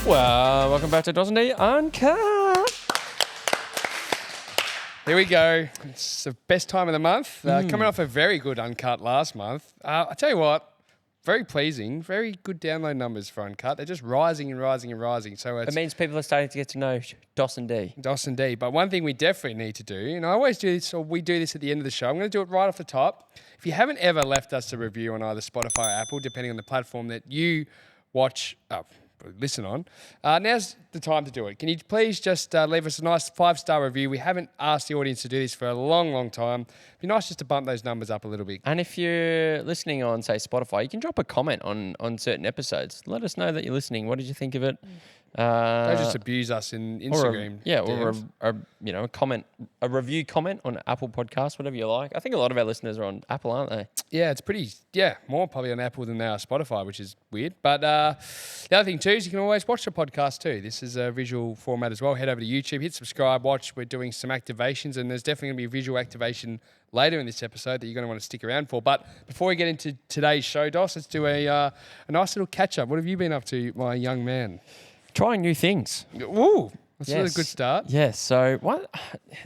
Well, welcome back to dos&d Uncut. Here we go. It's the best time of the month. Coming off a very good Uncut last month. I tell you what, very pleasing. Very good download numbers for Uncut. They're just rising and rising and rising. So It means people are starting to get to know dos&d. dos&d. But one thing we definitely need to do, and I always do this, or we do this at the end of the show. I'm going to do it right off the top. If you haven't ever left us a review on either Spotify or Apple, depending on the platform that you watch, listen on, now's the time to do it. Can you please just leave us a nice 5-star review? We haven't asked the audience to do this for a long, long time. It'd be nice just to bump those numbers up a little bit. And if you're listening on, say, Spotify, you can drop a comment on certain episodes. Let us know that you're listening. What did you think of it? Don't just abuse us in Instagram. Or a comment, a review comment on Apple Podcasts, whatever you like. I think a lot of our listeners are on Apple, aren't they? Yeah, it's more probably on Apple than they are Spotify, which is weird. But the other thing too is you can always watch the podcast too. This is a visual format as well. Head over to YouTube, hit subscribe, watch. We're doing some activations, and there's definitely going to be a visual activation later in this episode that you're going to want to stick around for. But before we get into today's show, Dos, let's do a nice little catch up. What have you been up to, my young man? Trying new things. Ooh, that's a good start. Yes. So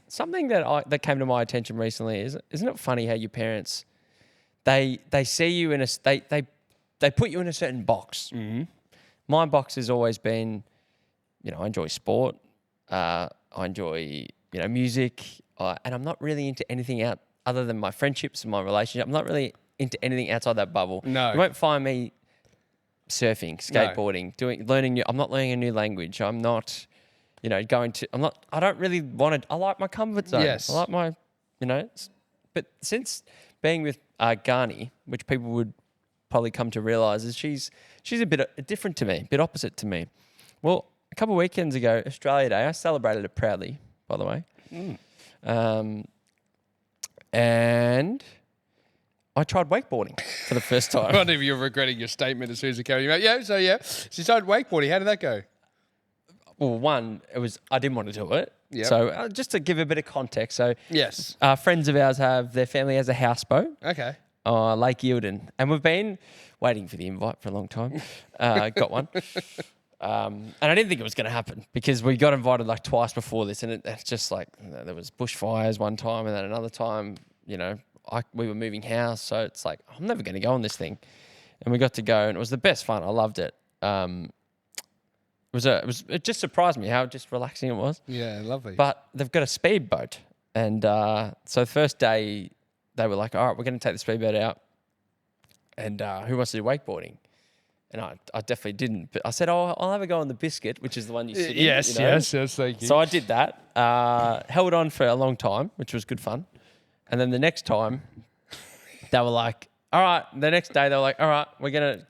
something that came to my attention recently is, isn't it funny how your parents, they see you in they put you in a certain box. Mm-hmm. My box has always been, I enjoy sport, I enjoy music, and I'm not really into anything out other than my friendships and my relationship. I'm not really into anything outside that bubble. No, you won't find me surfing, skateboarding, I'm not learning a new language. I'm not, I don't really want to, I like my comfort zone. Yes. I like my, but since being with Ghani, which people would probably come to realise is she's a bit different to me, a bit opposite to me. Well, a couple of weekends ago, Australia Day, I celebrated it proudly, by the way. And I tried wakeboarding for the first time. I wonder if you're regretting your statement as soon as it came out. So you started wakeboarding. How did that go? Well, I didn't want to do it. Yep. So just to give a bit of context. So yes, friends of ours their family has a houseboat. Okay. Lake Eildon. And we've been waiting for the invite for a long time. Got one. And I didn't think it was going to happen because we got invited like twice before this, and it's just like there was bushfires one time, and then another time, we were moving house, so it's like I'm never going to go on this thing, and we got to go, and it was the best fun. I loved it. It just surprised me how just relaxing it was. Yeah, lovely. But they've got a speedboat, and so the first day they were like, "All right, we're going to take the speedboat out, and who wants to do wakeboarding?" And I definitely didn't. But I said, I'll have a go on the biscuit, which is the one you sit in. Yes, thank you. So I did that, held on for a long time, which was good fun. And then the next time, they were like, all right, the next day they were like, all right, you're going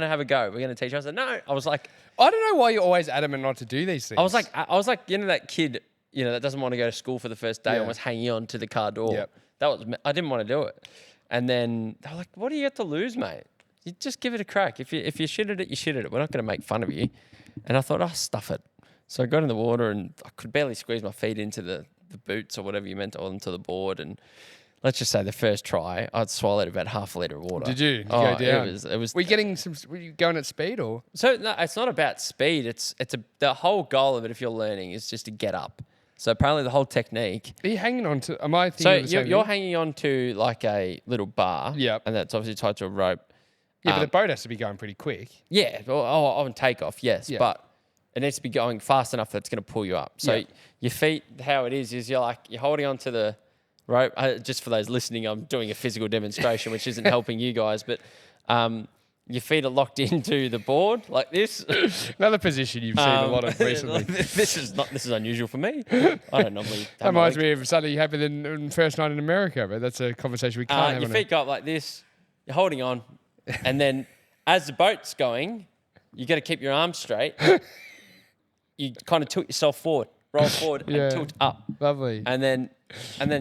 to have a go. We're going to teach you. I said, no. I was like, I don't know why you're always adamant not to do these things. I was like, that kid, that doesn't want to go to school for the first day and was hanging on to the car door. Yep. I didn't want to do it. And then they were like, what do you have to lose, mate? You just give it a crack. If you shit at it, you shit at it. We're not going to make fun of you. And I thought, stuff it. So I got in the water and I could barely squeeze my feet into the boots or whatever you meant, or onto the board. And let's just say the first try, I'd swallowed about half a litre of water. Did you? Did you go down? It was. Were you going at speed or? So no, it's not about speed. The whole goal of it, if you're learning, is just to get up. So apparently the whole technique. Are you hanging on to? Am I thinking? So you're hanging on to like a little bar. Yep. And that's obviously tied to a rope. Yeah, but the boat has to be going pretty quick. Yeah, on takeoff, yes. Yeah. But it needs to be going fast enough that it's going to pull you up. So your feet, how it is you're holding onto the rope. Just for those listening, I'm doing a physical demonstration, which isn't helping you guys. But your feet are locked into the board like this. Another position you've seen a lot of recently. This is unusual for me. I don't normally. That reminds me of something happened in first night in America, but that's a conversation we can't have. Your feet go up like this. You're holding on. And then as the boat's going, you got to keep your arms straight. You kind of tilt yourself forward, roll forward and tilt up. Lovely. And then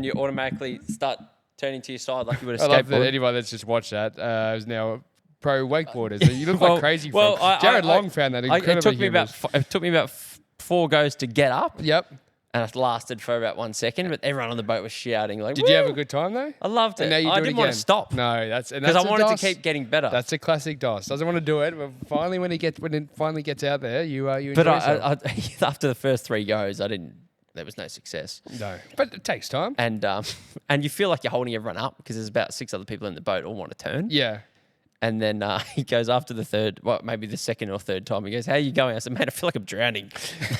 you automatically start turning to your side like you would a skateboard. I love that anyone that's just watched that is now a pro wakeboarder. So you look like crazy. Jared Long found that incredibly humorous. It took me about 4 goes to get up. Yep. And it lasted for about 1 second, but everyone on the boat was shouting like, Did you have a "Woo!" good time though? I loved it. And now you I do it didn't want to again. stop. No, Because I wanted to keep getting better. That's a classic DOS. Doesn't want to do it, but finally when it finally gets out there, you enjoy But yourself. after the first 3 goes, there was no success. No, but it takes time. And you feel like you're holding everyone up because there's about 6 other people in the boat all want to turn. Yeah. And then he goes after the third, well, maybe the second or third time. He goes, "How are you going?" I said, "Man, I feel like I'm drowning."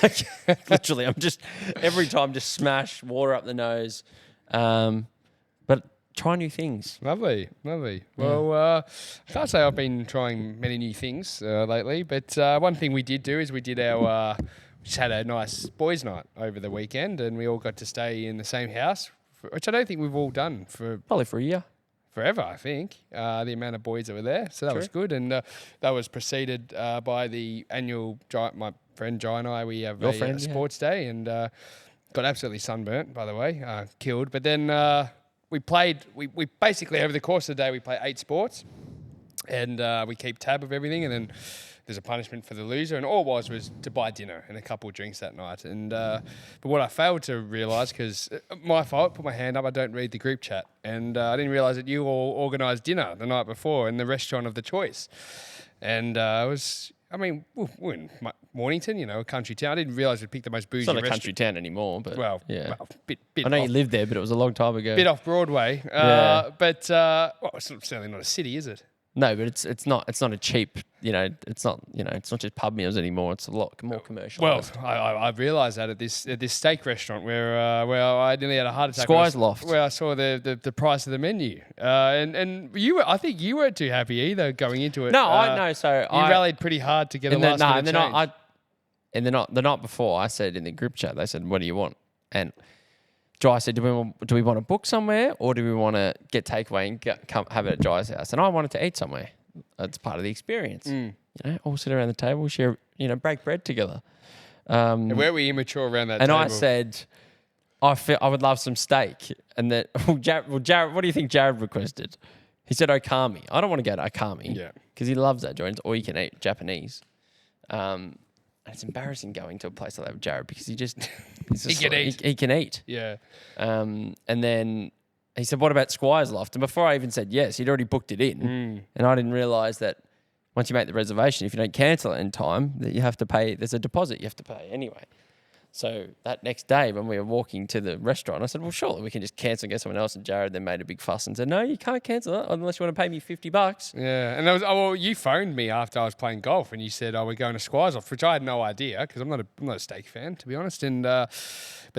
Like, literally, I'm just every time just smash water up the nose. But try new things. Lovely. Well, I can't say I've been trying many new things lately, but one thing we did do is we just had a nice boys' night over the weekend, and we all got to stay in the same house, which I don't think we've all done for Probably for a year. forever, I think, the amount of boys that were there. So that was good. And that was preceded by the annual, my friend Jai and I, we have a sports day, and got absolutely sunburnt, by the way, killed. But then we played, we basically, over the course of the day, we play 8 sports, and we keep tab of everything, and then there's a punishment for the loser, and all it was to buy dinner and a couple of drinks that night. And but what I failed to realise, because my fault, put my hand up, I don't read the group chat, and I didn't realise that you all organised dinner the night before in the restaurant of the choice. And we're in Mornington, a country town. I didn't realise we'd pick the most bougie It's not a restaurant. country town anymore, but bit I know off, you lived there, but it was a long time ago. bit off Broadway. Yeah. But it's certainly not a city, is it? No, but it's not a cheap, it's not just pub meals anymore. It's a lot more commercial. Well, I realised that at this steak restaurant where I nearly had a heart attack. Squire's Loft. Where I saw the price of the menu, and I think you weren't too happy either going into it. No, I know. So you rallied pretty hard to get a last minute change. The night before, I said in the group chat, they said, "What do you want?" And Jai said, do we want to book somewhere, or do we want to get takeaway and come have it at Jai's house? And I wanted to eat somewhere. That's part of the experience. All sit around the table, share, break bread together. And where were we immature around that and table? I said, I would love some steak. And that, Jared, what do you think Jared requested? He said Okami. I don't want to go to Okami because he loves that joint, or you can eat Japanese. And it's embarrassing going to a place like that with Jared because he can eat. Yeah. And then he said, "What about Squire's Loft?" And before I even said yes, he'd already booked it in. And I didn't realise that once you make the reservation, if you don't cancel it in time, that you have to pay. There's a deposit you have to pay anyway. So that next day when we were walking to the restaurant, I said, "Well, surely we can just cancel and get someone else." And Jared then made a big fuss and said, "No, you can't cancel it unless you want to pay me $50." Yeah, and you phoned me after I was playing golf, and you said, "Oh, we're going to Squire's Loft," which I had no idea because I'm not a steak fan, to be honest. And but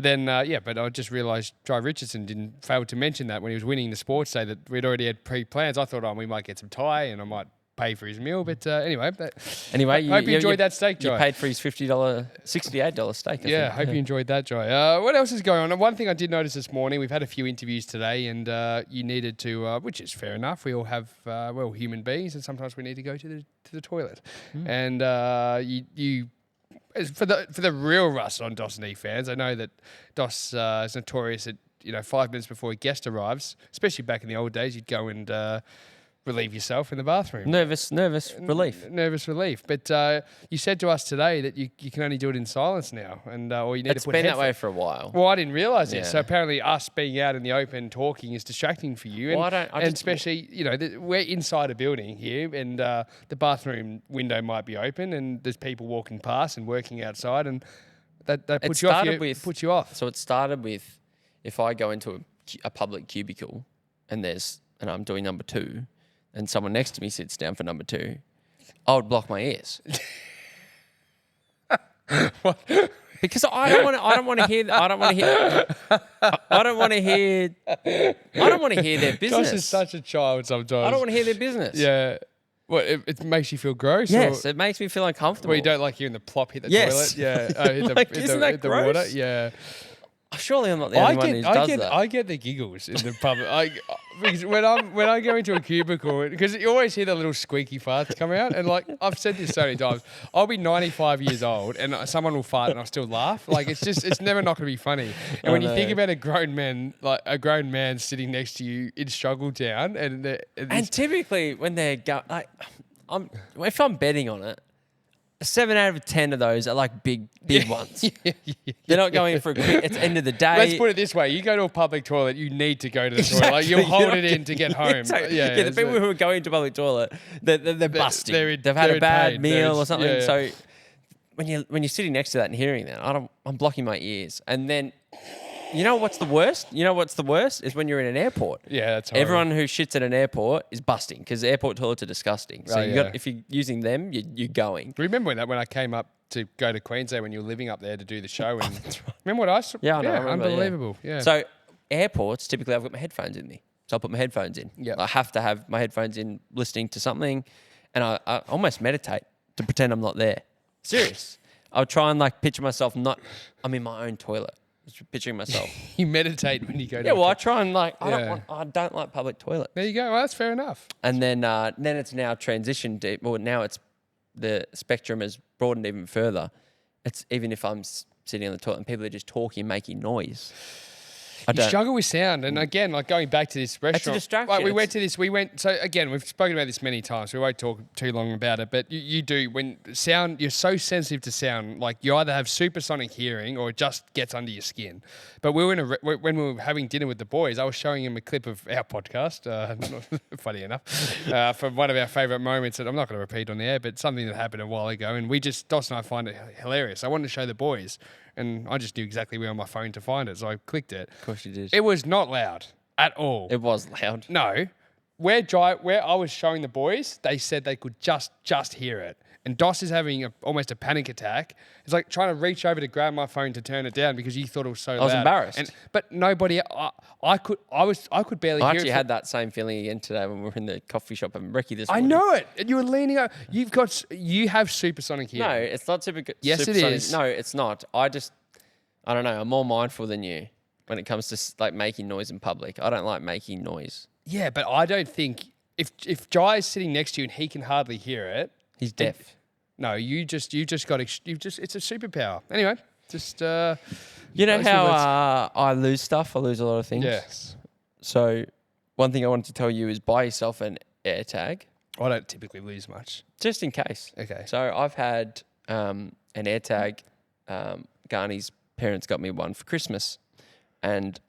I just realised Jai Richardson failed to mention that when he was winning the sports day that we'd already had pre-plans. I thought, we might get some Thai, and I might pay for his meal, but anyway, I hope you enjoyed that steak, Jai. You paid for his $68 steak. I hope you enjoyed that, Jai. What else is going on? One thing I did notice this morning, we've had a few interviews today, and you needed to, which is fair enough. We all have, we're all human beings, and sometimes we need to go to the toilet. And you for the real Russ on dos&d fans, I know that Dos is notorious at 5 minutes before a guest arrives, especially back in the old days. You'd go and relieve yourself in the bathroom. Nervous relief. Nervous relief. But you said to us today that you can only do it in silence now, and or you need to put It's been that way for a while. Well, I didn't realise this. Yeah. So apparently, us being out in the open talking is distracting for you. And, especially, we're inside a building here, and the bathroom window might be open, and there's people walking past and working outside, and that puts you off. So it started with if I go into a public cubicle and I'm doing number 2. And someone next to me sits down for number 2, I would block my ears. Because I don't want to hear their business. Josh is such a child sometimes. I don't want to hear their business. Yeah. What, it makes you feel gross? Yes, it makes me feel uncomfortable. Well, you don't like hearing the plop hit the toilet? Yeah. Isn't that gross? Water? Yeah. Surely I'm not the only one who does that. I get the giggles in the pub. Because when I go into a cubicle, because you always hear the little squeaky farts come out, and I've said this so many times, I'll be 95 years old and someone will fart and I'll still laugh. It's never not going to be funny. And when you think about a grown man sitting next to you in Struggle Town, and typically when they're if I'm betting on it, 7 out of 10 of those are like big ones. They're not going for a quick. It's end of the day. Let's put it this way: you go to a public toilet, you need to go to the toilet. Like, you'll hold it in to get home. Exactly. Yeah, the people who are going to public toilet, they're busting. They've had they're a bad pain. meal or something. Yeah. So when you're sitting next to that and hearing that, I'm blocking my ears. And then, you know what's the worst? Is when you're in an airport. Yeah, that's horrible. Everyone who shits at an airport is busting because airport toilets are disgusting. So if you're using them, you're going. Remember when I came up to go to Queensland when you were living up there to do the show? And remember what I saw? Yeah, I know, I remember, unbelievable. Yeah. So airports, typically I've got my headphones in me. So I put my headphones in. Yep. I have to have my headphones in listening to something. And I almost meditate to pretend I'm not there. Serious. I'll try and like picture myself I'm in my own toilet. Just picturing myself. You meditate when you go to Yeah, well, I try and like, I don't like public toilets. There you go. Well, that's fair enough. And then it's now transitioned. Well, now the spectrum has broadened even further. It's even if I'm sitting on the toilet and people are just talking, making noise. You struggle with sound. And again, like going back to this restaurant. It's a distraction. Like so again, we've spoken about this many times. We won't talk too long about it, but you do, when sound, you're so sensitive to sound, like you either have supersonic hearing or it just gets under your skin. But we were when we were having dinner with the boys, I was showing him a clip of our podcast, funny enough, from one of our favourite moments that I'm not going to repeat on the air, but something that happened a while ago. And Dos and I find it hilarious. I wanted to show the boys. And I just knew exactly where on my phone to find it, so I clicked it. Of course you did. It was not loud at all. It was loud. No. Where I was showing the boys, they said they could just hear it. And Dos is having almost a panic attack. It's like trying to reach over to grab my phone to turn it down because he thought it was so loud. I was embarrassed. But nobody, I could barely hear it. I actually had that same feeling again today when we were in the coffee shop and Ricky this I morning. know it. And you were leaning over. You have supersonic hearing. No, it's not super good. Yes, it is. No, it's not. I don't know. I'm more mindful than you when it comes to like making noise in public. I don't like making noise. Yeah, but I don't think if Jai is sitting next to you and he can hardly hear it, he's deaf. No, you just got it's a superpower. Anyway, just you know how I lose stuff. I lose a lot of things. Yes. So one thing I wanted to tell you is buy yourself an AirTag. I don't typically lose much, just in case. Okay. So I've had an AirTag. Garney's parents got me one for Christmas, and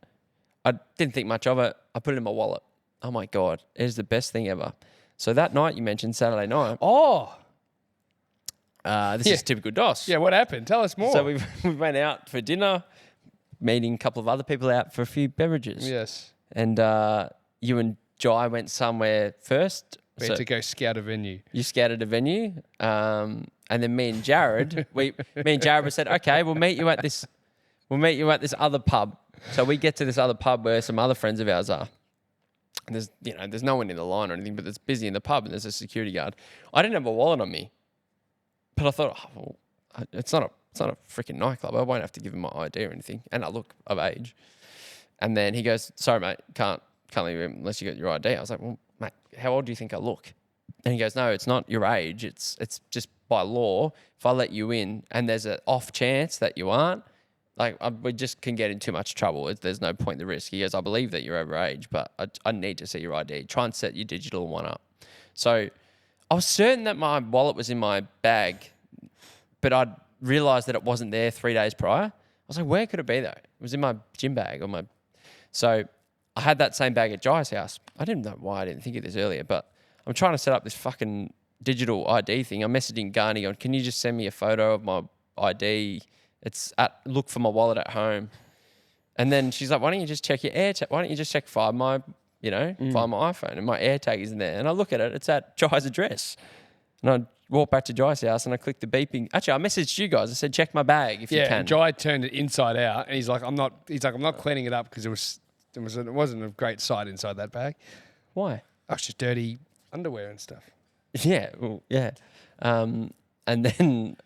I didn't think much of it. I put it in my wallet. Oh my God, it is the best thing ever. So that night you mentioned, Saturday night. Oh. This is typical Dos. Yeah, what happened? Tell us more. So we went out for dinner, meeting a couple of other people out for a few beverages. Yes. And you and Jai went somewhere first. We had to go scout a venue. You scouted a venue. And then me and Jared, said, okay, we'll meet you at this other pub. So we get to this other pub where some other friends of ours are. And there's no one in the line or anything, but it's busy in the pub and there's a security guard. I didn't have a wallet on me. But I thought, it's not a freaking nightclub. I won't have to give him my ID or anything. And I look of age. And then he goes, sorry, mate, can't leave him unless you got your ID. I was like, well, mate, how old do you think I look? And he goes, no, it's not your age. It's just by law. If I let you in and there's an off chance that you aren't, we just can get in too much trouble. There's no point in the risk. He goes, I believe that you're over age, but I need to see your ID. Try and set your digital one up. So I was certain that my wallet was in my bag, but I'd realised that it wasn't there 3 days prior. I was like, where could it be though? It was in my gym bag So I had that same bag at Jai's house. I didn't know why I didn't think of this earlier, but I'm trying to set up this fucking digital ID thing. I'm messaging Garney on, can you just send me a photo of my ID? Look for my wallet at home. And then she's like, why don't you just check your AirTag? Why don't you just check find my iPhone? And my AirTag isn't there. And I look at it, it's at Jai's address. And I walk back to Jai's house and I click the beeping. Actually, I messaged you guys. I said, check my bag if you can. Yeah, Jai turned it inside out and he's like, I'm not cleaning it up because it wasn't a great sight inside that bag. Why? Oh, it's just dirty underwear and stuff. Yeah, well, yeah. And then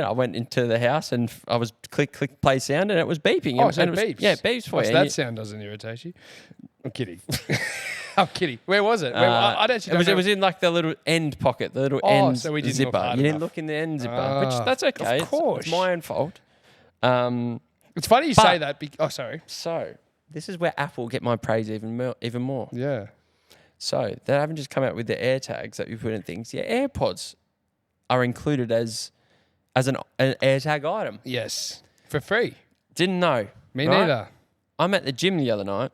I went into the house and I was click play sound and it was beeping. Oh, so it beeps. Yeah, it beeps for you. So that sound doesn't irritate you. I'm kidding. I'm kidding. Where was it? It was in like the little end pocket, the little end so we didn't zipper. Look hard you didn't enough. look in the end zipper, which that's okay. Of course. It's my own fault. It's funny you say that. Sorry. So this is where Apple get my praise even more. Yeah. So they haven't just come out with the AirTags that you put in things. Yeah, AirPods are included as an AirTag item. Yes. For free. Didn't know. Me right? neither. I'm at the gym the other night.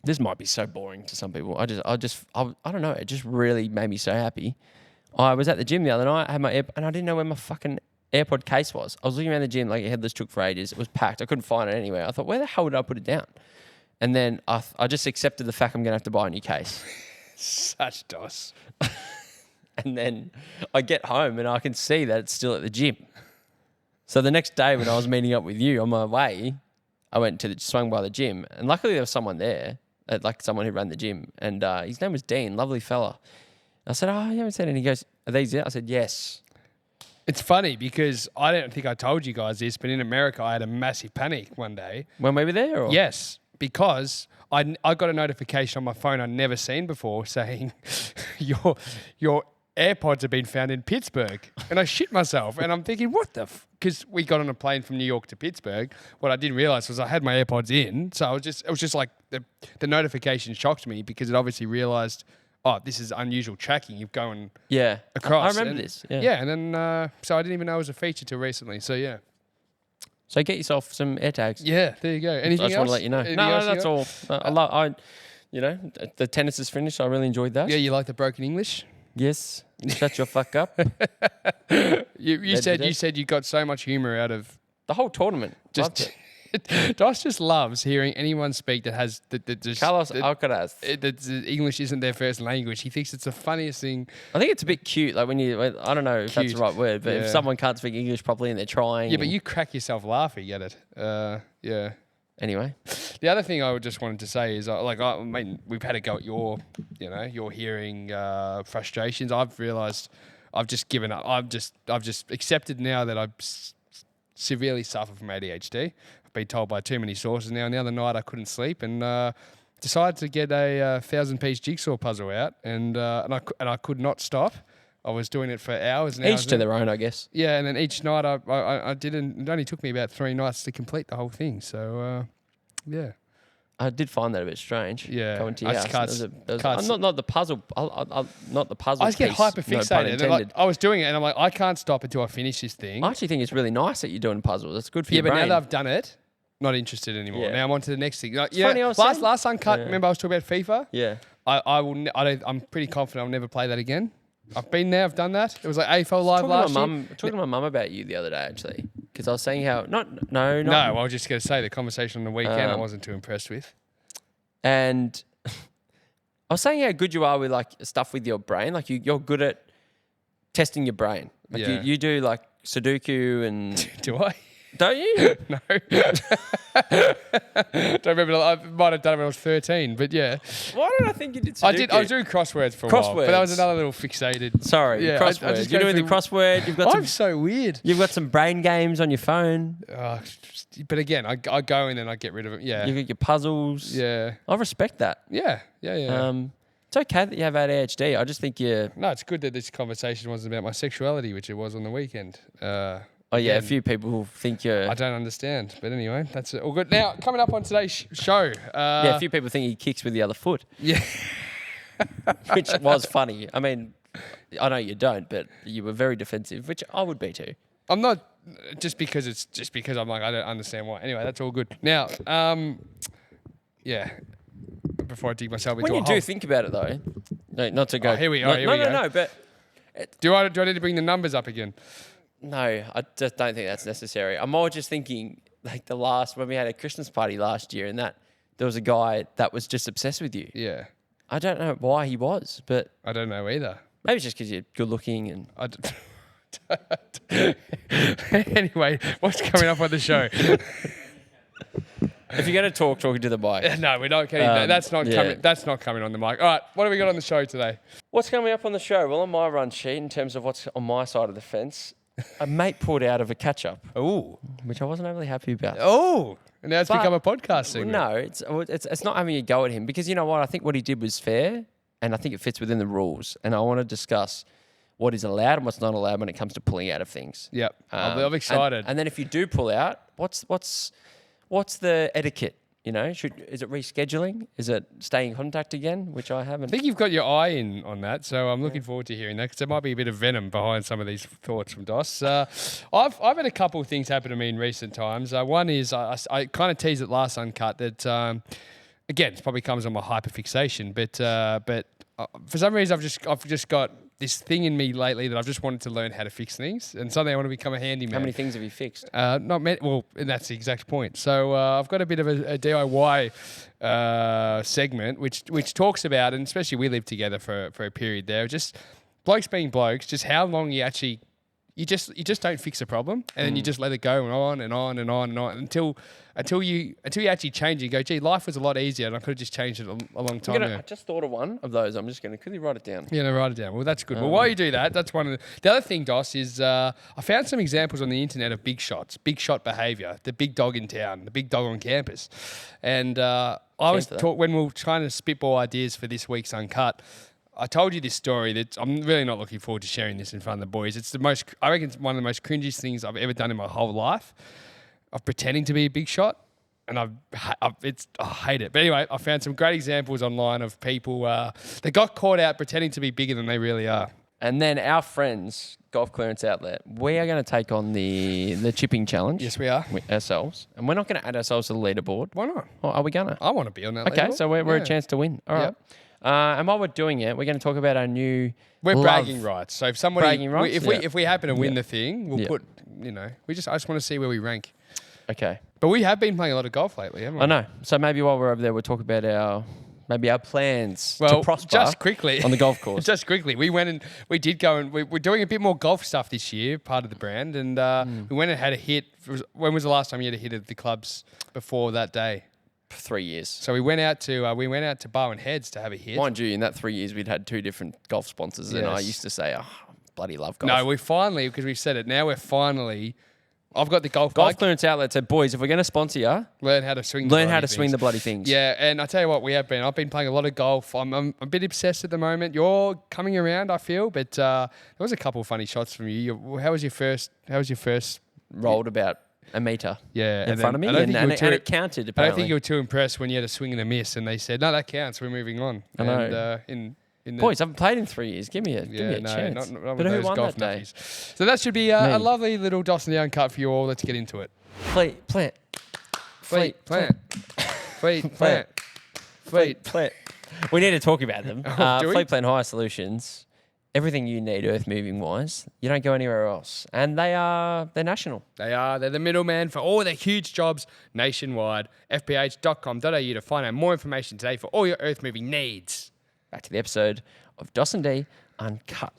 This might be so boring to some people. I don't know. It just really made me so happy. I was at the gym the other night. I had my and I didn't know where my fucking AirPod case was. I was looking around the gym like headless took for ages. It was packed. I couldn't find it anywhere. I thought, where the hell did I put it down? And then I just accepted the fact I'm going to have to buy a new case. Such DOS. And then I get home and I can see that it's still at the gym. So the next day when I was meeting up with you on my way, I went to swung by the gym, and luckily there was someone there, like someone who ran the gym, and his name was Dean, lovely fella. I said, "Oh, you haven't said anything." He goes, "Are these it?" I said, "Yes." It's funny because I don't think I told you guys this, but in America I had a massive panic one day. When we were there? Or? Yes, because I got a notification on my phone I'd never seen before saying your AirPods have been found in Pittsburgh. And I shit myself. And I'm thinking, what the because we got on a plane from New York to Pittsburgh. What I didn't realize was I had my AirPods in. So it was just like the notification shocked me because it obviously realized, oh, this is unusual tracking. You've gone across. I remember this. Yeah. Yeah. And then, so I didn't even know it was a feature till recently. So, yeah. So get yourself some AirTags. Yeah, there you go. Anything else? I just want to let you know. No, that's all. The tennis is finished. I really enjoyed that. Yeah, you like the broken English? Yes. Shut your fuck up. You said you got so much humor out of the whole tournament. Just Dos just loves hearing anyone speak that has Carlos Alcaraz. The English isn't their first language. He thinks it's the funniest thing. I think it's a bit cute. Like I don't know if that's the right word, but if someone can't speak English properly and they're trying. Yeah, but you crack yourself laughing at it. Yeah. Anyway, the other thing I just wanted to say is, we've had a go at your hearing frustrations. I've realised I've just given up. I've just accepted now that I severely suffer from ADHD. I've been told by too many sources now. And the other night I couldn't sleep and decided to get a 1,000-piece jigsaw puzzle out, and I could not stop. I was doing it for hours and hours. Each to their own, I guess. Yeah, and then each night I didn't. It only took me about 3 nights to complete the whole thing. So, yeah. I did find that a bit strange. Yeah, coming to your house. Not the puzzle. Not the puzzle. I just get piece, hyper fixated. No pun I was doing it, and I'm like, I can't stop until I finish this thing. I actually think it's really nice that you're doing puzzles. It's good for your brain. brain. Now that I've done it, not interested anymore. Yeah. Now I'm on to the next thing. Funny, last Uncut. Yeah. Remember I was talking about FIFA. Yeah. I'm pretty confident I'll never play that again. I've been there. I've done that. It was like AFL Live last year. Talking to my mum about you the other day, actually, because I was saying how No. I was just going to say the conversation on the weekend I wasn't too impressed with. And I was saying how good you are with like stuff with your brain. Like you're good at testing your brain. Like you do like Sudoku and. Do I? Don't you? No. Don't remember. I might have done it when I was 13, but yeah. Why did I think you did Sudoku? I was doing crosswords for a while, but that was another little fixated. Sorry, crosswords. You're doing the crossword. I'm so weird. You've got some brain games on your phone. But again, I go and then I get rid of it. Yeah. You got your puzzles. Yeah. I respect that. Yeah. It's okay that you have ADHD. I just think you're... No, it's good that this conversation wasn't about my sexuality, which it was on the weekend. A few people think you're... I don't understand. But anyway, that's it. All good. Now, coming up on today's show... a few people think he kicks with the other foot. Yeah. Which was funny. I mean, I know you don't, but you were very defensive, which I would be too. I'm not... Just because I'm like, I don't understand why. Anyway, that's all good. Now, before I dig myself into a hole... When you do think about it, though... No, not to go... here we go. No, but... Do I need to bring the numbers up again? No, I just don't think that's necessary. I'm more just thinking, like when we had a Christmas party last year and that there was a guy that was just obsessed with you. Yeah. I don't know why he was, but... I don't know either. Maybe it's just because you're good looking and... Anyway, what's coming up on the show? If you're going to talking to the mic. No, we're not getting that's not coming. That's not coming on the mic. All right, what have we got on the show today? What's coming up on the show? Well, on my run sheet, in terms of what's on my side of the fence, a mate pulled out of a catch-up. Oh, which I wasn't overly happy about. Oh, and now it's become a podcast segment. No, it's not having a go at him because you know what? I think what he did was fair, and I think it fits within the rules. And I want to discuss what is allowed and what's not allowed when it comes to pulling out of things. Yep, I'm excited. And then if you do pull out, what's the etiquette You know, is it rescheduling? Is it staying in contact again? Which I haven't. I think you've got your eye in on that, so I'm looking forward to hearing that because there might be a bit of venom behind some of these thoughts from Dos. I've had a couple of things happen to me in recent times. One is I kind of teased it last Uncut that again, it probably comes on my hyperfixation, but for some reason I've just got this thing in me lately that I've just wanted to learn how to fix things, and suddenly I want to become a handyman. How many things have you fixed? Not many. Well, and that's the exact point. So I've got a bit of a DIY segment which talks about, and especially we lived together for a period there, just blokes being blokes, just how long you actually. You just don't fix a problem, and then you just let it go on and on and on and on until you actually change it. You go, gee, life was a lot easier, and I could have just changed it a long time ago. I just thought of one of those. I'm just going to quickly write it down. Yeah, no, write it down. Well, that's good. Well, while you do that, that's one of the other thing, Dos, is I found some examples on the internet of big shot behaviour, the big dog in town, the big dog on campus, and I was when we were trying to spitball ideas for this week's Uncut. I told you this story that I'm really not looking forward to sharing this in front of the boys. I reckon it's one of the most cringiest things I've ever done in my whole life, of pretending to be a big shot. And I hate it. But anyway, I found some great examples online of people that got caught out pretending to be bigger than they really are. And then our friends, Golf Clearance Outlet, we are going to take on the chipping challenge. Yes, we are. Ourselves. And we're not going to add ourselves to the leaderboard. Why not? Or are we going to? I want to be on that Okay, leaderboard. so we're a chance to win. All right. And while we're doing it, we're going to talk about our new. We're bragging rights. So if somebody, bragging rights? if we happen to win the thing, we'll put. I just want to see where we rank. Okay. But we have been playing a lot of golf lately, haven't we? I know. So maybe while we're over there, we'll talk about our plans to prosper. Just quickly on the golf course. Just quickly, we went and we did go and we're doing a bit more golf stuff this year, part of the brand, and we went and had a hit. When was the last time you had a hit at the clubs before that day? 3 years. So we went out to Bowen Heads to have a hit. Mind you, in that 3 years, we'd had 2 different golf sponsors, and I used to say, "Oh, bloody love golf." No, we finally, because we've said it. Now we're finally. I've got the golf Golf bike. Clearance Outlet said, "Boys, if we're going to sponsor you, learn how to swing. the bloody things." Yeah, and I tell you what, I've been playing a lot of golf. I'm a bit obsessed at the moment. You're coming around, I feel, but there was a couple of funny shots from you. How was your first? Rolled about a meter. Yeah, in front of me, and it counted. Apparently. I don't think you were too impressed when you had a swing and a miss, and they said, "No, that counts. We're moving on." I know. And, Boys, I haven't played in 3 years. Give me a chance. Not but who won that day? day? So that should be a lovely little dos&d uncut for you all. Let's get into it. Fleet plant. We need to talk about them. Fleet Plant Hire Solutions. Everything you need earth moving wise, you don't go anywhere else. And they're national. They're the middleman for all their huge jobs nationwide. fph.com.au to find out more information today for all your earth moving needs. Back to the episode of dos&d Uncut.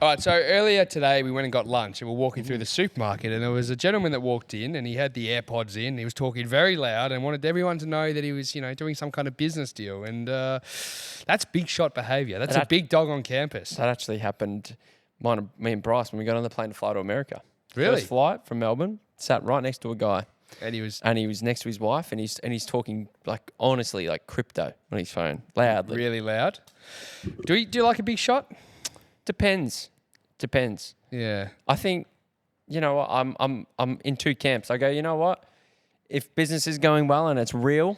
All right, so earlier today we went and got lunch and we're walking through the supermarket and there was a gentleman that walked in and he had the AirPods in. He was talking very loud and wanted everyone to know that he was, doing some kind of business deal. And that's big shot behaviour. That's a big dog on campus. That actually happened, me and Bryce, when we got on the plane to fly to America. Really? First flight from Melbourne, sat right next to a guy. And he was next to his wife, and he's talking honestly like crypto on his phone, loudly. Really loud. Do you like a big shot? Depends. Yeah. I think, I'm in 2 camps. I go, you know what? If business is going well and it's real,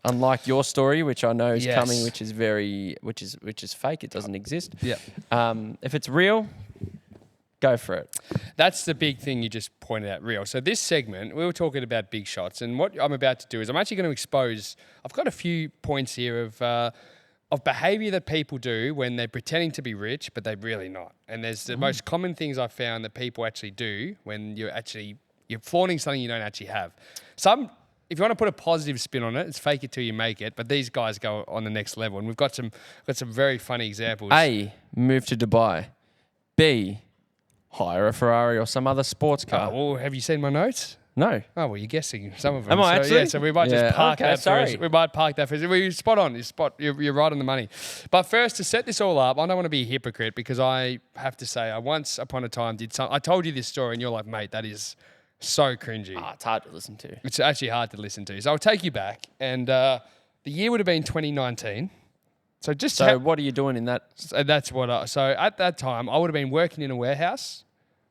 unlike your story, which I know is coming, which is fake, it doesn't exist. Yeah. If it's real, go for it. That's the big thing you just pointed out, real. So this segment, we were talking about big shots, and what I'm about to do is I'm actually going to expose. I've got a few points here of behaviour that people do when they're pretending to be rich, but they're really not. And there's the most common things I've found that people actually do when you're flaunting something you don't actually have. If you want to put a positive spin on it, it's fake it till you make it. But these guys go on the next level, and we've got some very funny examples. A, move to Dubai. B, hire a Ferrari or some other sports car. Well, have you seen my notes? No. Oh, well, you're guessing some of them. Am I actually? Yeah, so we might just park that sorry. We might park that for You're spot on. You're right on the money. But first, to set this all up, I don't want to be a hypocrite because I have to say I once upon a time I told you this story and you're like, mate, that is so cringy. It's hard to listen to. It's actually hard to listen to. So I'll take you back. And the year would have been 2019. So what are you doing in that? So at that time, I would have been working in a warehouse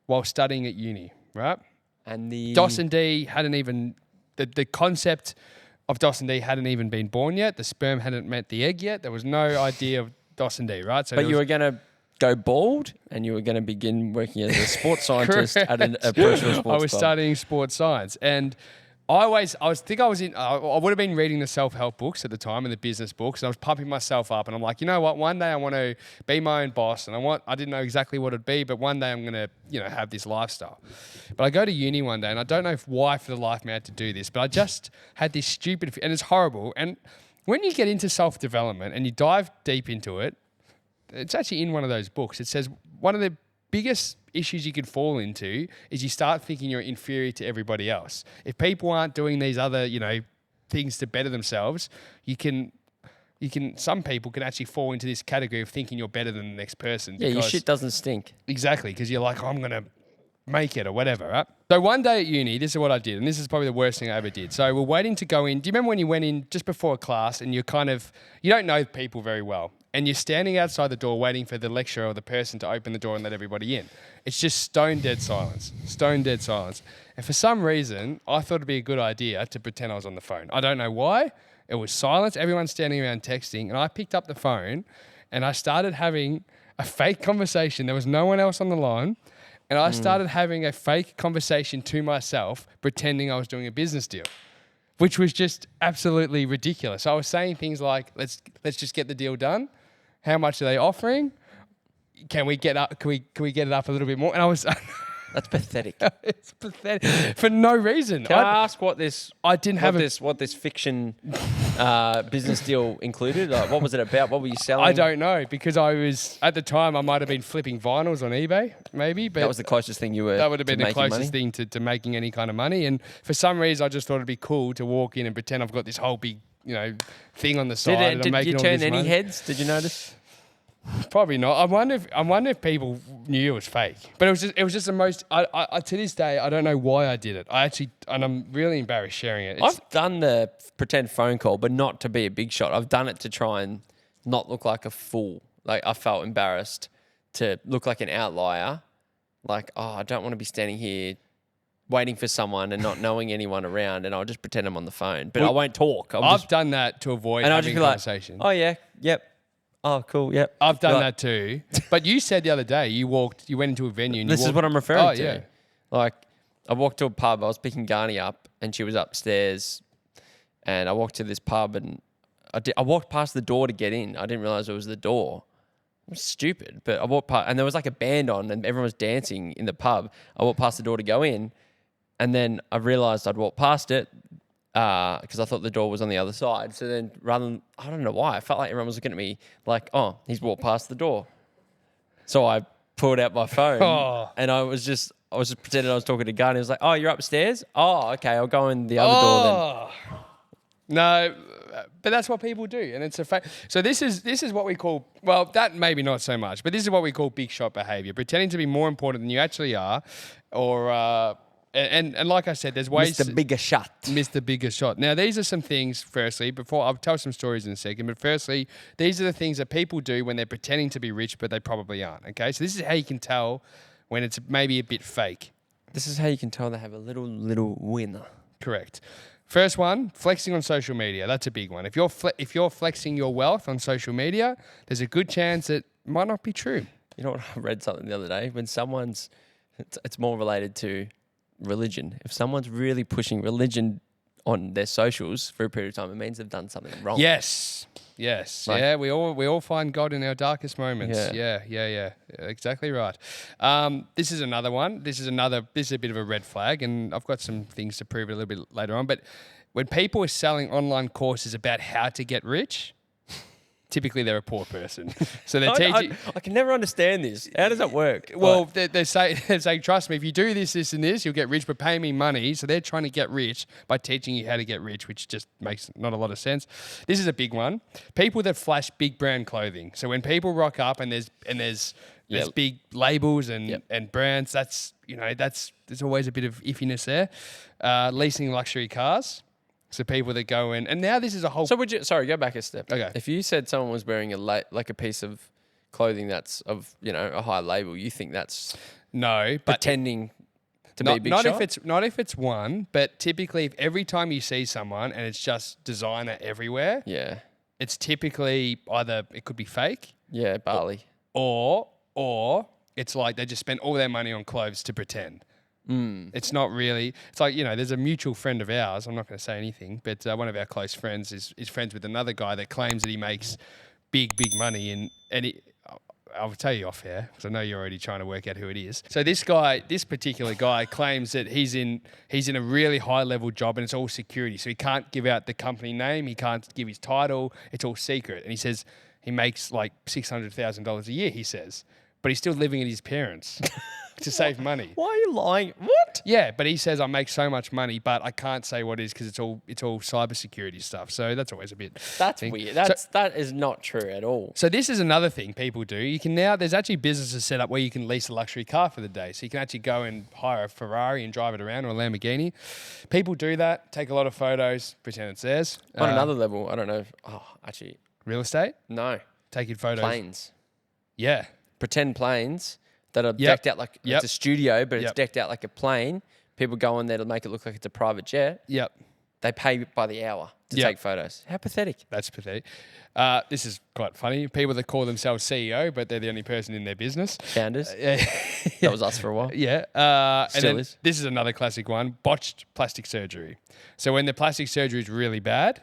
while studying at uni, right? And the dos&d hadn't even the concept of dos&d hadn't even been born yet. The sperm hadn't met the egg yet. There was no idea of dos&d, right? So But you were going to go bald and you were going to begin working as a sports scientist at a professional sports I was club. studying sports science, and I would have been reading the self-help books at the time and the business books, and I was pumping myself up, and I'm like, you know what, one day I want to be my own boss, and I didn't know exactly what it'd be, but one day I'm going to, have this lifestyle. But I go to uni one day, and I don't know why for the life of me I had to do this, but I just had this stupid, and it's horrible, and when you get into self-development and you dive deep into it, it's actually in one of those books. It says one of the biggest issues you could fall into is you start thinking you're inferior to everybody else. If people aren't doing these other, things to better themselves, some people can actually fall into this category of thinking you're better than the next person. Yeah, your shit doesn't stink. Exactly, because you're like, I'm going to make it or whatever, right? So one day at uni, this is what I did, and this is probably the worst thing I ever did. So we're waiting to go in. Do you remember when you went in just before a class and you don't know people very well, and you're standing outside the door waiting for the lecturer or the person to open the door and let everybody in? It's just stone dead silence. Stone dead silence. And for some reason, I thought it'd be a good idea to pretend I was on the phone. I don't know why. It was silence. Everyone's standing around texting. And I picked up the phone and I started having a fake conversation. There was no one else on the line. And I started having a fake conversation to myself, pretending I was doing a business deal, which was just absolutely ridiculous. I was saying things like, let's just get the deal done. How much are they offering? Can we get up? Can we get it up a little bit more? And I was, That's pathetic. it's pathetic for no reason. Can I ask what this fiction business deal included? Like, what was it about? What were you selling? I don't know, because at the time I might have been flipping vinyls on eBay, maybe. But that was the closest thing you were. That would have been the closest money? thing to making any kind of money. And for some reason, I just thought it'd be cool to walk in and pretend I've got this whole big, thing on the side. Did you turn any heads? Did you notice? Probably not. I wonder if people knew it was fake. But it was just the most. I to this day I don't know why I did it. And I'm really embarrassed sharing it. I've done the pretend phone call, but not to be a big shot. I've done it to try and not look like a fool. Like, I felt embarrassed to look like an outlier. Like, I don't want to be standing here waiting for someone and not knowing anyone around, and I'll just pretend I'm on the phone, but I won't talk. I've done that to avoid and I'll having just be conversation. Like, oh yeah, yep. Oh, cool. Yep. I've done that too. But you said the other day you went into a venue and this is what I'm referring to. Yeah. Like, I walked to a pub. I was picking Garni up, and she was upstairs. And I walked to this pub, and I walked past the door to get in. I didn't realize it was the door. It was stupid, but I walked past, and there was like a band on, and everyone was dancing in the pub. I walked past the door to go in, and then I realized I'd walked past it. Because I thought the door was on the other side. So then I don't know why, I felt like everyone was looking at me like, oh, he's walked past the door. So I pulled out my phone and I was just pretending I was talking to Gunn. He was like, oh, you're upstairs? Oh, okay, I'll go in the other door then. No, but that's what people do, and it's a fact. So this is what we call, well, that maybe not so much, but this is what we call big shot behavior, pretending to be more important than you actually are, or and like I said, there's ways. Mr. Bigger Shot. Mr. Bigger Shot. Now, these are some things, firstly, before I'll tell some stories in a second, but firstly, these are the things that people do when they're pretending to be rich, but they probably aren't, okay? So this is how you can tell when it's maybe a bit fake. This is how you can tell they have a little winner. Correct. First one, flexing on social media. That's a big one. If you're flexing your wealth on social media, there's a good chance it might not be true. You know what? I read something the other day. When it's more related to religion. If someone's really pushing religion on their socials for a period of time, it means they've done something wrong. Yes. Like, yeah, we all find God in our darkest moments. Yeah. Exactly right. This is another one. This is a bit of a red flag, and I've got some things to prove it a little bit later on. But when people are selling online courses about how to get rich, typically they're a poor person. So they're teaching. I can never understand this. How does that work? Well, they're saying, trust me, if you do this, and this, you'll get rich, but pay me money. So they're trying to get rich by teaching you how to get rich, which just makes not a lot of sense. This is a big one. People that flash big brand clothing. So when people rock up and there's big labels and brands, there's always a bit of iffiness there. Leasing luxury cars. So people that go in, and now this is a whole. So go back a step. Okay. If you said someone was wearing a piece of clothing that's of a high label, you think that's no pretending to be a big not shot? if it's one, but typically if every time you see someone and it's just designer everywhere, Yeah. it's typically either it could be fake Yeah, Bali. or it's like they just spent all their money on clothes to pretend. It's not really. It's like, there's a mutual friend of ours. I'm not going to say anything, but one of our close friends is friends with another guy that claims that he makes big money, I'll tell you off air because I know you're already trying to work out who it is. So this particular guy claims that he's in a really high level job and it's all security. So he can't give out the company name. He can't give his title. It's all secret. And he says he makes like $600,000 a year, he says, but he's still living at his parents' to save money. Why are you lying? What? Yeah, but he says I make so much money, but I can't say what it is because it's all cybersecurity stuff. So that's always a bit. That's weird. That is not true at all. So this is another thing people do. You can now, there's actually businesses set up where you can lease a luxury car for the day. So you can actually go and hire a Ferrari and drive it around, or a Lamborghini. People do that, take a lot of photos, pretend it's theirs. On another level, I don't know. Actually, real estate, no. taking photos. Planes. Yeah. Pretend planes that are decked out like it's a studio, but it's decked out like a plane. People go on there to make it look like it's a private jet. Yep. They pay by the hour to take photos. How pathetic. That's pathetic. This is quite funny. People that call themselves CEO, but they're the only person in their business. Founders. Yeah. That was us for a while. Yeah. Still and then is. This is another classic one, botched plastic surgery. So when the plastic surgery is really bad,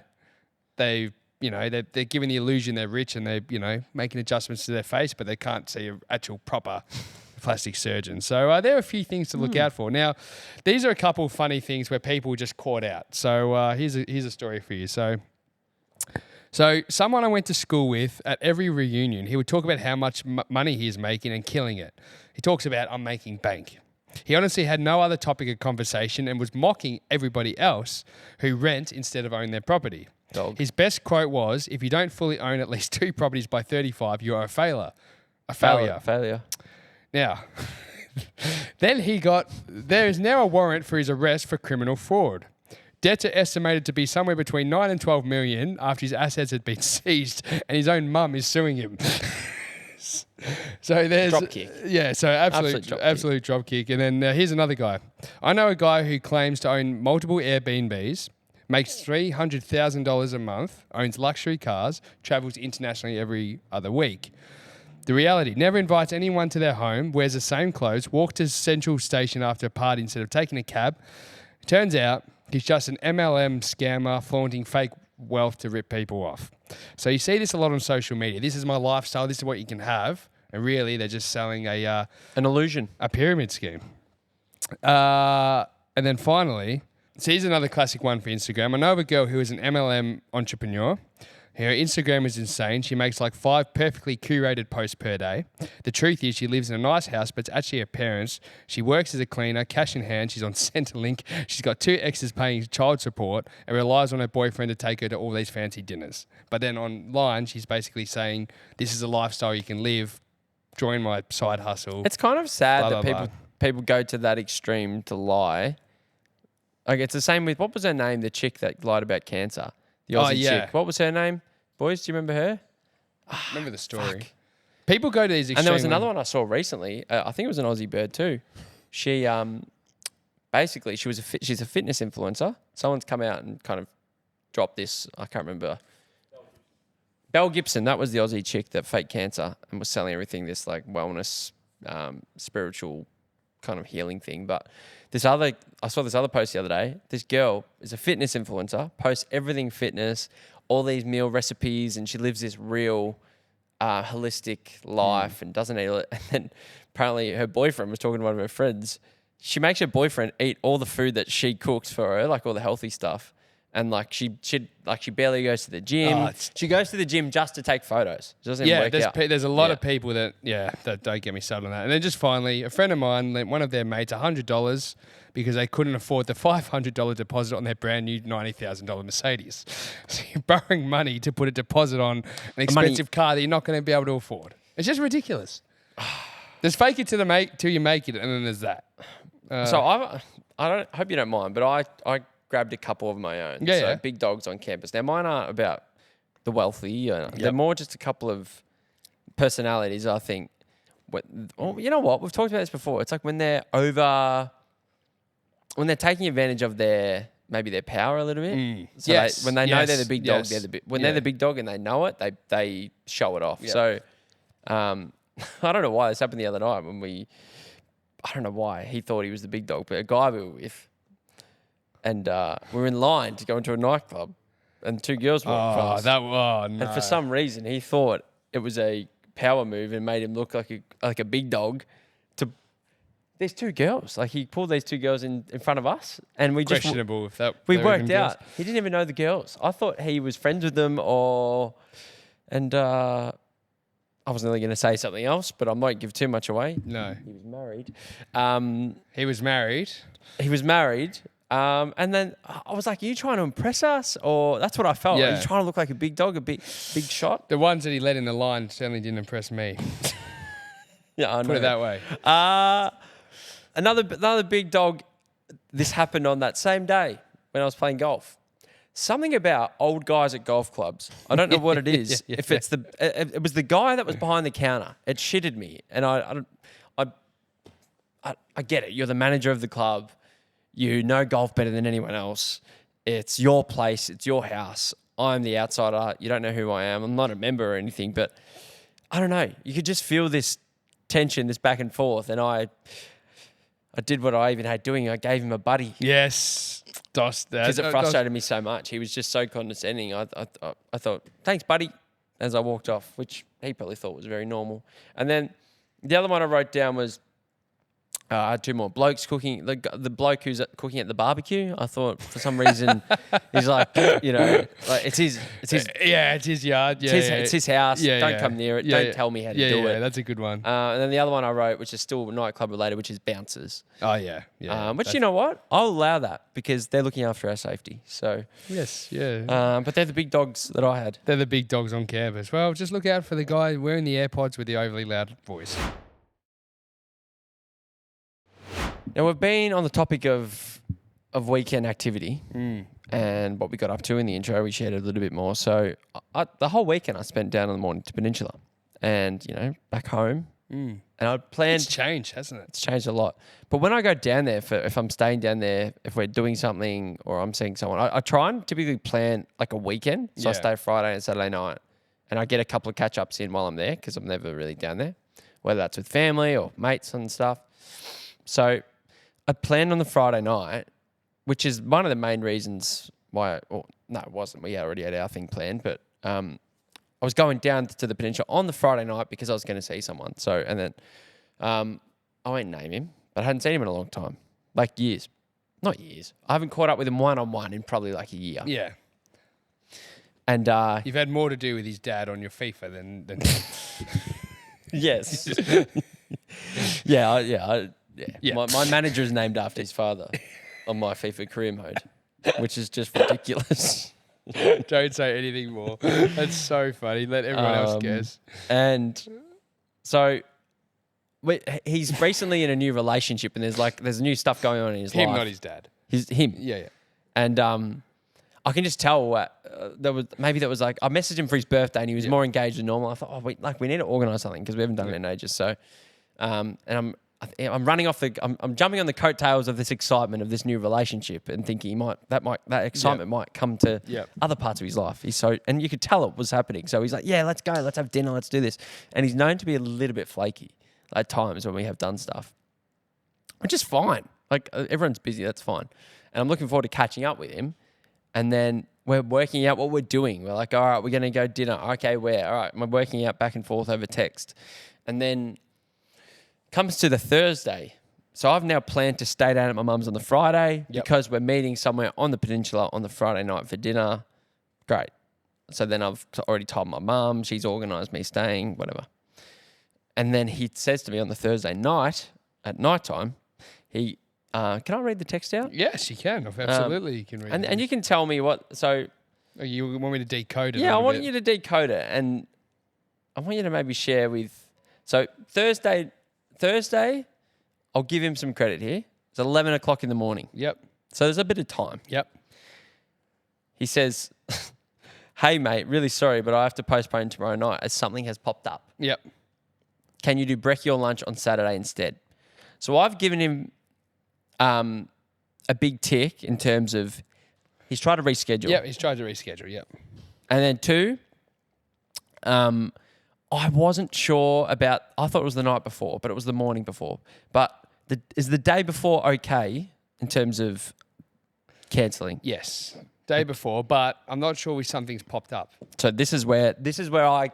they're giving the illusion they're rich and they're, making adjustments to their face, but they can't see an actual proper plastic surgeon. So there are a few things to look out for. Now, these are a couple of funny things where people just caught out. So here's a story for you. So someone I went to school with, at every reunion, he would talk about how much money he is making and killing it. He talks about, I'm making bank. He honestly had no other topic of conversation and was mocking everybody else who rent instead of own their property. Dog. His best quote was, if you don't fully own at least 2 properties by 35, you are a failure. A failure. Failure. Now, then there is now a warrant for his arrest for criminal fraud. Debts are estimated to be somewhere between 9 and 12 million after his assets had been seized and his own mum is suing him. So there's Dropkick. Yeah, so absolute dropkick. And then here's another guy. I know a guy who claims to own multiple Airbnbs, makes $300,000 a month, owns luxury cars, travels internationally every other week. The reality, never invites anyone to their home, wears the same clothes, walks to Central Station after a party instead of taking a cab. Turns out he's just an MLM scammer flaunting fake wealth to rip people off. So you see this a lot on social media. This is my lifestyle. This is what you can have. And really, they're just selling an illusion, a pyramid scheme. And then finally, so here's another classic one for Instagram. I know of a girl who is an MLM entrepreneur. Her Instagram is insane. She makes like 5 perfectly curated posts per day. The truth is she lives in a nice house, but it's actually her parents. She works as a cleaner, cash in hand. She's on Centrelink. She's got 2 exes paying child support and relies on her boyfriend to take her to all these fancy dinners. But then online, she's basically saying, this is a lifestyle you can live. Join my side hustle. It's kind of sad blah, that blah, people go to that extreme to lie. Like it's the same with, what was her name? The chick that lied about cancer. The Aussie chick. What was her name? Boys, do you remember her? Remember the story. Fuck. People go to these extreme. And there was another one I saw recently. I think it was an Aussie bird too. She basically she's a fitness influencer. Someone's come out and kind of dropped this. I can't remember. Belle Gibson. That was the Aussie chick that faked cancer and was selling everything this like wellness, spiritual kind of healing thing. But I saw this other post the other day. This girl is a fitness influencer, posts everything fitness, all these meal recipes, and she lives this real holistic life and doesn't eat it. And then apparently her boyfriend was talking to one of her friends. She makes her boyfriend eat all the food that she cooks for her, like all the healthy stuff. And like she barely goes to the gym. She goes to the gym just to take photos. It doesn't even work out. There's a lot of people that don't get me started on that. And then just finally, a friend of mine lent one of their mates $100 because they couldn't afford the $500 deposit on their brand new $90,000 Mercedes. So you're borrowing money to put a deposit on an expensive car that you're not going to be able to afford. It's just ridiculous. There's fake it till you make it, and then there's that. So I hope you don't mind, but I grabbed a couple of my own. Big dogs on campus. Now mine aren't about the wealthy. They're more just a couple of personalities, I think. You know what? We've talked about this before. It's like when they're over when they're taking advantage of maybe their power a little bit. So Yes, when they know they're the yes, big dog, yes. they're the big dog and they know it, they show it off. Yeah. So I don't know why this happened the other night I don't know why he thought he was the big dog, but a guy we were with, and we were in line to go into a nightclub, and two girls walked past. No. And for some reason, he thought it was a power move and made him look like a big dog. There's two girls. Like he pulled these two girls in front of us, and we just Questionable if that. we they were worked even girls. out he didn't even know the girls. I thought he was friends with them, and I was nearly going to say something else, but I might give too much away. No. He was married. He was married. He was married. And then I was like, are you trying to impress us? Or that's what I felt. Yeah. Are you trying to look like a big dog, a big shot? The ones that he let in the line certainly didn't impress me. Yeah, I know. Put it that way. Another big dog. This happened on that same day when I was playing golf. Something about old guys at golf clubs. I don't know what it is. Yeah. If it's it was the guy that was behind the counter. It shitted me, and I get it. You're the manager of the club. You know golf better than anyone else. It's your place. It's your house. I'm the outsider. You don't know who I am. I'm not a member or anything, but I don't know. You could just feel this tension, this back and forth, and I did what I even hate doing. I gave him a buddy. Yes. Because it frustrated me so much. He was just so condescending. I thought, thanks, buddy, as I walked off, which he probably thought was very normal. And then the other one I wrote down was I had two more blokes cooking. The bloke who's cooking at the barbecue, I thought for some reason he's like, like it's his Yeah, it's his yard. Yeah, it's his house. Yeah, Don't yeah. come near it. Yeah, Don't yeah. tell me how to Yeah, do yeah, it. that's a good one. And then the other one I wrote, which is still nightclub related, which is bouncers. Oh, yeah. Yeah. Which, you know what? I'll allow that because they're looking after our safety. So, Yes, yeah. but they're the big dogs that I had. They're the big dogs on campus. Well, just look out for the guy wearing the AirPods with the overly loud voice. Now, we've been on the topic of weekend activity and what we got up to in the intro. We shared a little bit more. So, the whole weekend I spent down in the morning to Peninsula and, back home. And I planned... It's changed, hasn't it? It's changed a lot. But when I go down there, if I'm staying down there, if we're doing something or I'm seeing someone, I try and typically plan like a weekend. So I Yeah. stay Friday and Saturday night and I get a couple of catch-ups in while I'm there because I'm never really down there, whether that's with family or mates and stuff. So I planned on the Friday night, which is one of the main reasons why, no, it wasn't. We already had our thing planned, but I was going down to the Peninsula on the Friday night because I was going to see someone. So, and then I won't name him, but I hadn't seen him in a long time, like years. Not years. I haven't caught up with him one-on-one in probably like a year. Yeah. And You've had more to do with his dad on your FIFA than yes. Yeah. Yeah. My manager is named after his father on my FIFA career mode, which is just ridiculous. Don't say anything more. That's so funny. Let everyone else guess. And so he's recently in a new relationship, and there's new stuff going on in his life. Him, not his dad. Him. Yeah. And I can just tell that was like I messaged him for his birthday, and he was more engaged than normal. I thought, we need to organise something because we haven't done it in ages. So, and I'm running off I'm jumping on the coattails of this excitement of this new relationship and thinking that excitement might come to other parts of his life. And you could tell it was happening. So he's like, yeah, let's go, let's have dinner, let's do this. And he's known to be a little bit flaky at times when we have done stuff, which is fine. Like everyone's busy, that's fine. And I'm looking forward to catching up with him. And then we're working out what we're doing. We're like, all right, we're going to go dinner. Okay, where? All right, we're working out back and forth over text. And then comes to the Thursday. So I've now planned to stay down at my mum's on the Friday because we're meeting somewhere on the Peninsula on the Friday night for dinner. Great. So then I've already told my mum. She's organised me staying, whatever. And then he says to me on the Thursday night, at nighttime, can I read the text out? Yes, you can. Absolutely, you can read it. And you can tell me what. So Oh, you want me to decode it? yeah, I want you to decode it, and I want you to maybe share with. So Thursday, I'll give him some credit here. It's 11 o'clock in the morning. Yep. So there's a bit of time. Yep. He says, "Hey mate, really sorry, but I have to postpone tomorrow night as something has popped up. Yep. Can you do brekkie or lunch on Saturday instead?" So I've given him a big tick in terms of he's tried to reschedule. Yeah, he's tried to reschedule. Yep. And then 2, I wasn't sure about. I thought it was the night before, but it was the morning before. But is the day before okay in terms of cancelling? Yes, day before, but I'm not sure if something's popped up. So this is where I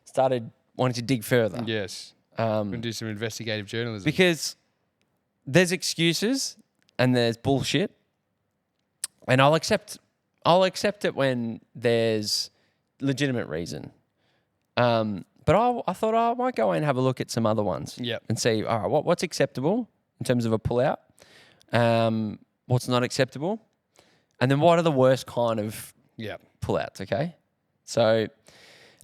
started wanting to dig further. Yes, we're gonna do some investigative journalism Because there's excuses and there's bullshit, and I'll accept it when there's legitimate reason. But I thought I might go and have a look at some other ones. Yep. And see, all right, what's acceptable in terms of a pullout? What's not acceptable? And then what are the worst kind of pullouts, okay? So,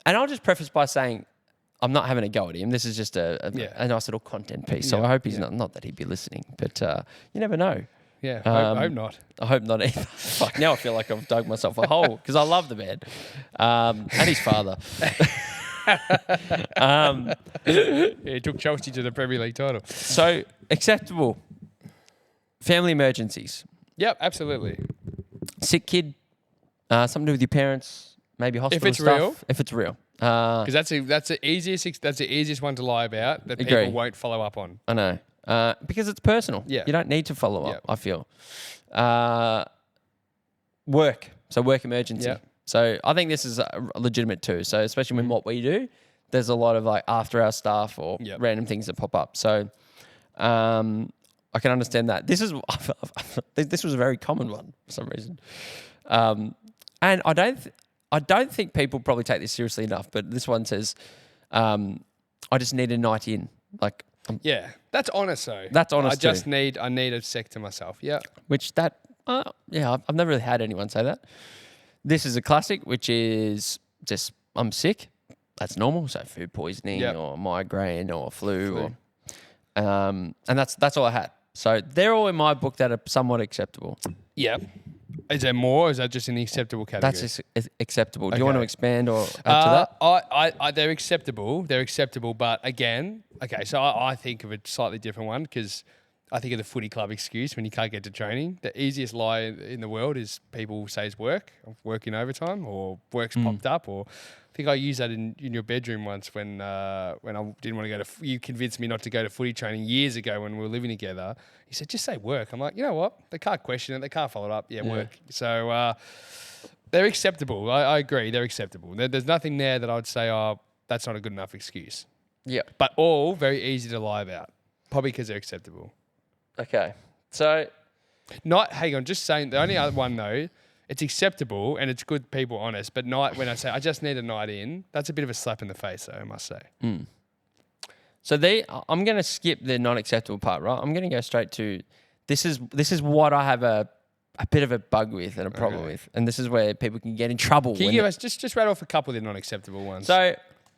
and I'll just preface by saying I'm not having a go at him. This is just a nice little content piece. So I hope he's not that he'd be listening, but you never know. Yeah, I hope not. I hope not either. Fuck, now I feel like I've dug myself a hole because I love the man and his father. He took Chelsea to the Premier League title. So acceptable. Family emergencies. Yep, absolutely. Sick kid. Something to do with your parents. Maybe hospital it's stuff. real. If it's real. Because that's the easiest one to lie about that Agree. people won't follow up on. I know. Because it's personal. Yeah. You don't need to follow up, Yep. I feel. Work. So work emergency. Yep. So I think this is legitimate too. So especially when what we do, there's a lot of like after hour stuff or random things that pop up. So I can understand that. This was a very common one for some reason. And I don't think people probably take this seriously enough, but this one says, I just need a night in. Like, that's honest though. That's honest I need a sec to myself. Yeah. Which I've never really had anyone say that. This is a classic, which is just, I'm sick. That's normal. So food poisoning or migraine or flu. And that's all I had. So they're all in my book that are somewhat acceptable. Yeah. Is there more or is that just in the acceptable category? That's acceptable. Do you want to expand or add to that? They're acceptable. They're acceptable. But again, so I think of a slightly different one because I think of the footy club excuse when you can't get to training. The easiest lie in the world is people say it's working overtime or work's popped up. Or I think I used that in your bedroom once when I didn't want to go to. You convinced me not to go to footy training years ago when we were living together. You said, just say work. I'm like, you know what? They can't question it. They can't follow it up. Yeah, work. So they're acceptable. I agree. They're acceptable. There's nothing there that I would say, that's not a good enough excuse. Yeah. But all very easy to lie about. Probably because they're acceptable. Okay. So. Hang on. Just saying, the only other one though, it's acceptable and it's good people honest. But when I say, I just need a night in, that's a bit of a slap in the face though, I must say. So I'm going to skip the not acceptable part, right? I'm going to go straight to this is what I have a bit of a bug with and a problem with, and this is where people can get in trouble. Can you give us just rattle off a couple of the non acceptable ones? So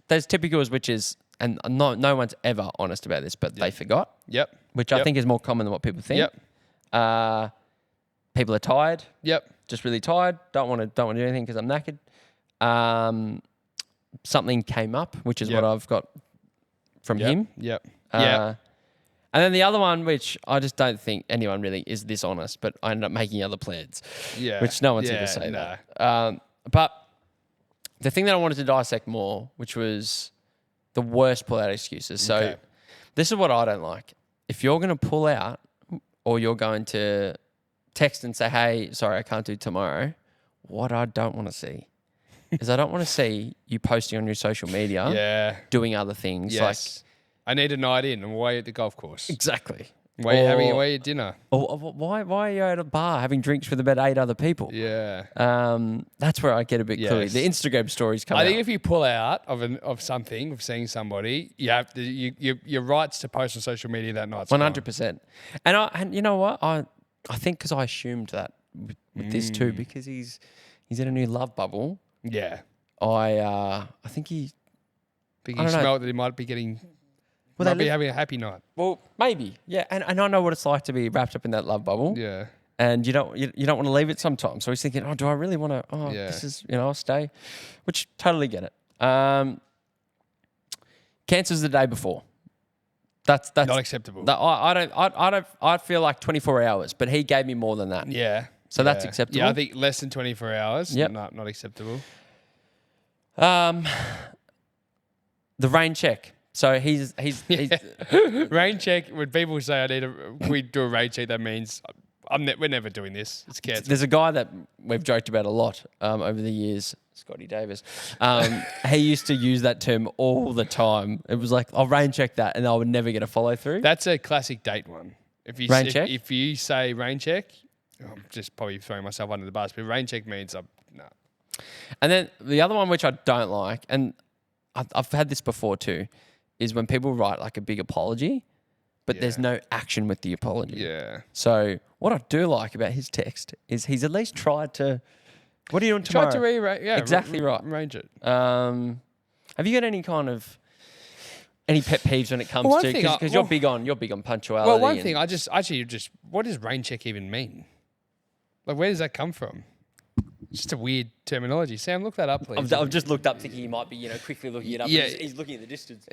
there's typicals, which is, and no one's ever honest about this, but they forgot. Yep. Which I think is more common than what people think. Yep. People are tired. Yep. Just really tired. Don't want to do anything because I'm knackered. Something came up, which is what I've got from him. Yep. And then the other one, which I just don't think anyone really is this honest, but I end up making other plans. Yeah. Which no one's ever say that. But the thing that I wanted to dissect more, which was the worst pull-out excuses. So this is what I don't like. If you're going to pull out or you're going to text and say, hey, sorry, I can't do tomorrow, what I don't want to see is I don't want to see you posting on your social media doing other things. Yes. Like, I need a night in. I'm away at the golf course. Exactly. Why are you having away at dinner? Or why are you at a bar having drinks with about 8 other people? Yeah. That's where I get a bit cluey. The Instagram stories come out. I think if you pull out of something, of seeing somebody, you have to, your rights to post on social media that night. 100%. And you know what? I think because I assumed that with this too, because he's in a new love bubble. Yeah. I think he... Think you smelled that he might be getting... might be having a happy night. Well, maybe. Yeah. And I know what it's like to be wrapped up in that love bubble. Yeah. And you don't want to leave it sometimes. So he's thinking, do I really want to... this is... I'll stay. Which, totally get it. Cancers the day before. That's not acceptable. I feel like 24 hours, but he gave me more than that. Yeah. So that's acceptable. Yeah, I think less than 24 hours. Yep. Not acceptable. The rain check. So he's Rain check. When people say we do a rain check, that means we're never doing this. It's cancelled. There's a guy that we've joked about a lot over the years, Scotty Davis. He used to use that term all the time. It was like, I'll rain check that, and I would never get a follow through. That's a classic date one. If you say rain check, I'm just probably throwing myself under the bus, but rain check means no. And then the other one which I don't like, and I've had this before too, is when people write like a big apology, but there's no action with the apology. Yeah. So what I do like about his text is he's at least tried to. What are you doing tomorrow? Tried to re-rate. Yeah. Exactly right. Arrange it. Have you got any pet peeves when it comes to because you're big on punctuality? Well, one thing what does rain check even mean? Like, where does that come from? It's just a weird terminology. Sam, look that up, please. I've just looked up thinking he might be, quickly looking it up. Yeah. He's looking at the distance.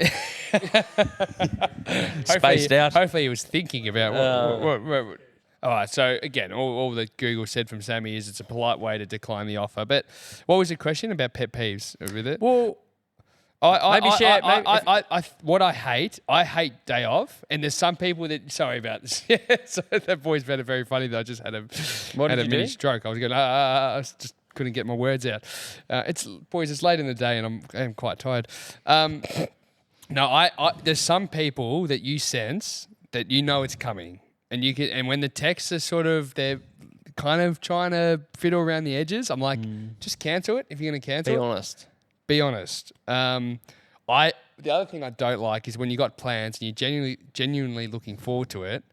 Spaced out. Hopefully he was thinking about what. All right, so again, all that Google said from Sammy is it's a polite way to decline the offer. But what was the question about pet peeves with it? Well, what I hate day off, and there's some people that. Sorry about this. So that boy's found it very funny that I just had a mini stroke. I was going, I just couldn't get my words out. It's late in the day, and I'm quite tired. No, there's some people that you sense that it's coming, and when the texts are they're kind of trying to fiddle around the edges. I'm like, just cancel it if you're going to cancel. Be honest. The other thing I don't like is when you got plans and you're genuinely looking forward to it,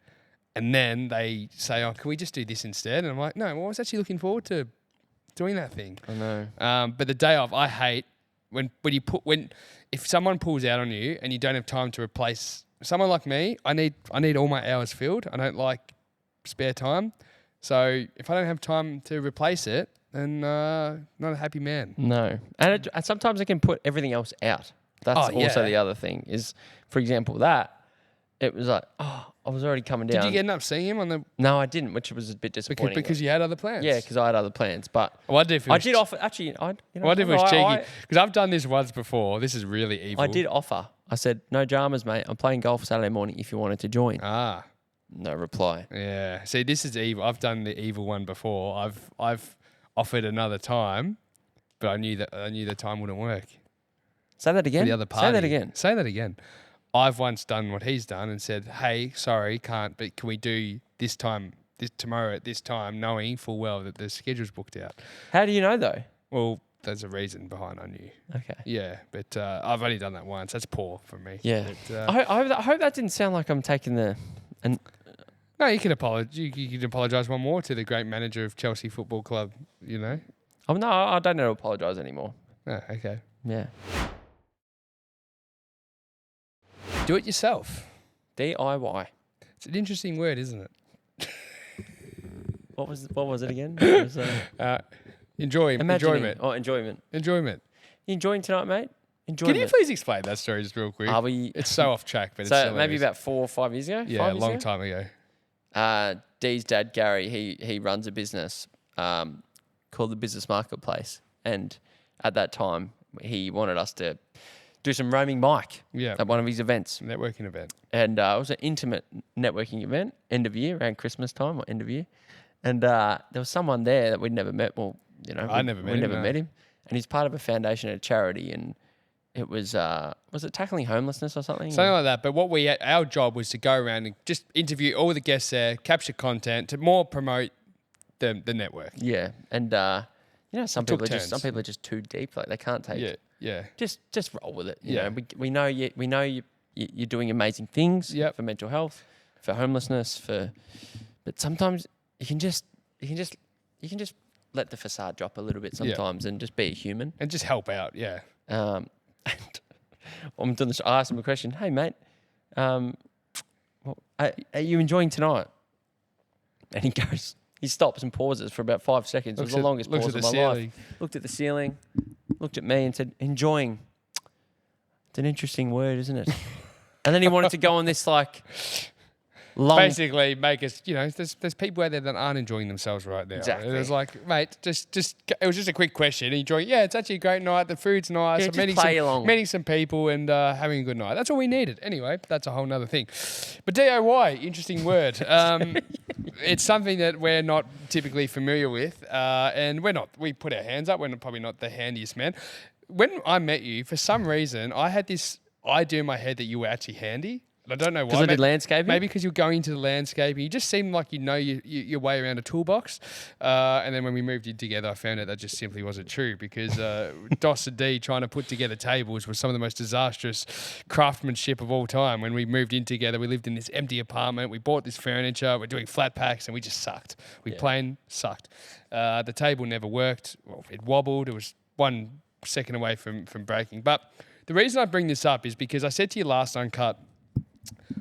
and then they say, "Oh, can we just do this instead?" And I'm like, "No, I was actually looking forward to doing that thing." I know. But the day off, I hate if someone pulls out on you and you don't have time to replace someone like me. I need all my hours filled. I don't like spare time. So if I don't have time to replace it, then not a happy man. No. And sometimes it can put everything else out. That's also the other thing is, for example, it was like, I was already coming down. Did you end up seeing him on the... No, I didn't, which was a bit disappointing. Because you had other plans? Yeah, because I had other plans. But I did offer... Actually, what if it was cheeky? Because I've done this once before. This is really evil. I did offer. I said, no dramas, mate. I'm playing golf Saturday morning if you wanted to join. No reply. Yeah. See, this is evil. I've done the evil one before. I've offered another time, but I knew the time wouldn't work. Say that again. For the other party. Say that again. I've once done what he's done and said, "Hey, sorry, can't. But can we do this tomorrow at this time, knowing full well that the schedule's booked out?" How do you know though? Well, there's a reason behind I knew. Okay. Yeah, but I've only done that once. That's poor from me. Yeah. But, I hope that didn't sound like I'm taking the. No, you can apologise. You can apologise one more to the great manager of Chelsea Football Club. Oh no, I don't know to apologise anymore. Oh, okay. Yeah. Do it yourself. DIY. It's an interesting word, isn't it? What was it again? It was, enjoyment. Oh, enjoyment. Enjoyment. You enjoying tonight, mate? Enjoyment. Can you please explain that story just real quick? It's so off track, but it's maybe about 4 or 5 years ago. Yeah, a long time ago. Dee's dad, Gary, he runs a business called the Business Marketplace, and at that time he wanted us to do some roaming mic at one of his events. Networking event. And it was an intimate networking event, end of year, around Christmas time or end of year. And there was someone there that we'd never met. Well, I never met him. And he's part of a foundation at a charity, and it was it tackling homelessness or something? Something like that. But our job was to go around and just interview all the guests there, capture content to more promote the network. Yeah. And some people are just too deep, like they can't take it. Yeah. Just roll with it. You know, we know you're doing amazing things for mental health, for homelessness, but sometimes you can just let the facade drop a little bit sometimes and just be a human and just help out. Yeah. And I'm doing this. I asked him a question. Hey, mate, are you enjoying tonight? And he stops and pauses for about 5 seconds. It was the longest pause of my life. Looked at the ceiling, looked at me and said, enjoying. It's an interesting word, isn't it? And then he wanted to go on this like long. Basically, make us, there's people out there that aren't enjoying themselves right now. Exactly. It was like, mate, it was just a quick question. Enjoy. Yeah, it's actually a great night. The food's nice. Yeah, I'm just meeting some people and having a good night. That's all we needed. Anyway, that's a whole nother thing. But DIY, interesting word. It's something that we're not typically familiar with, and we put our hands up. We're probably not the handiest man. When I met you, for some reason, I had this idea in my head that you were actually handy. I don't know why. Because I did landscaping? Maybe because you're going into the landscaping. You just seemed like you know your way around a toolbox. And then when we moved in together, I found out that just simply wasn't true because dos&d trying to put together tables was some of the most disastrous craftsmanship of all time. When we moved in together, we lived in this empty apartment. We bought this furniture. We're doing flat packs and we just sucked. We plain sucked. The table never worked. Well, it wobbled. It was 1 second away from breaking. But the reason I bring this up is because I said to you last Uncut,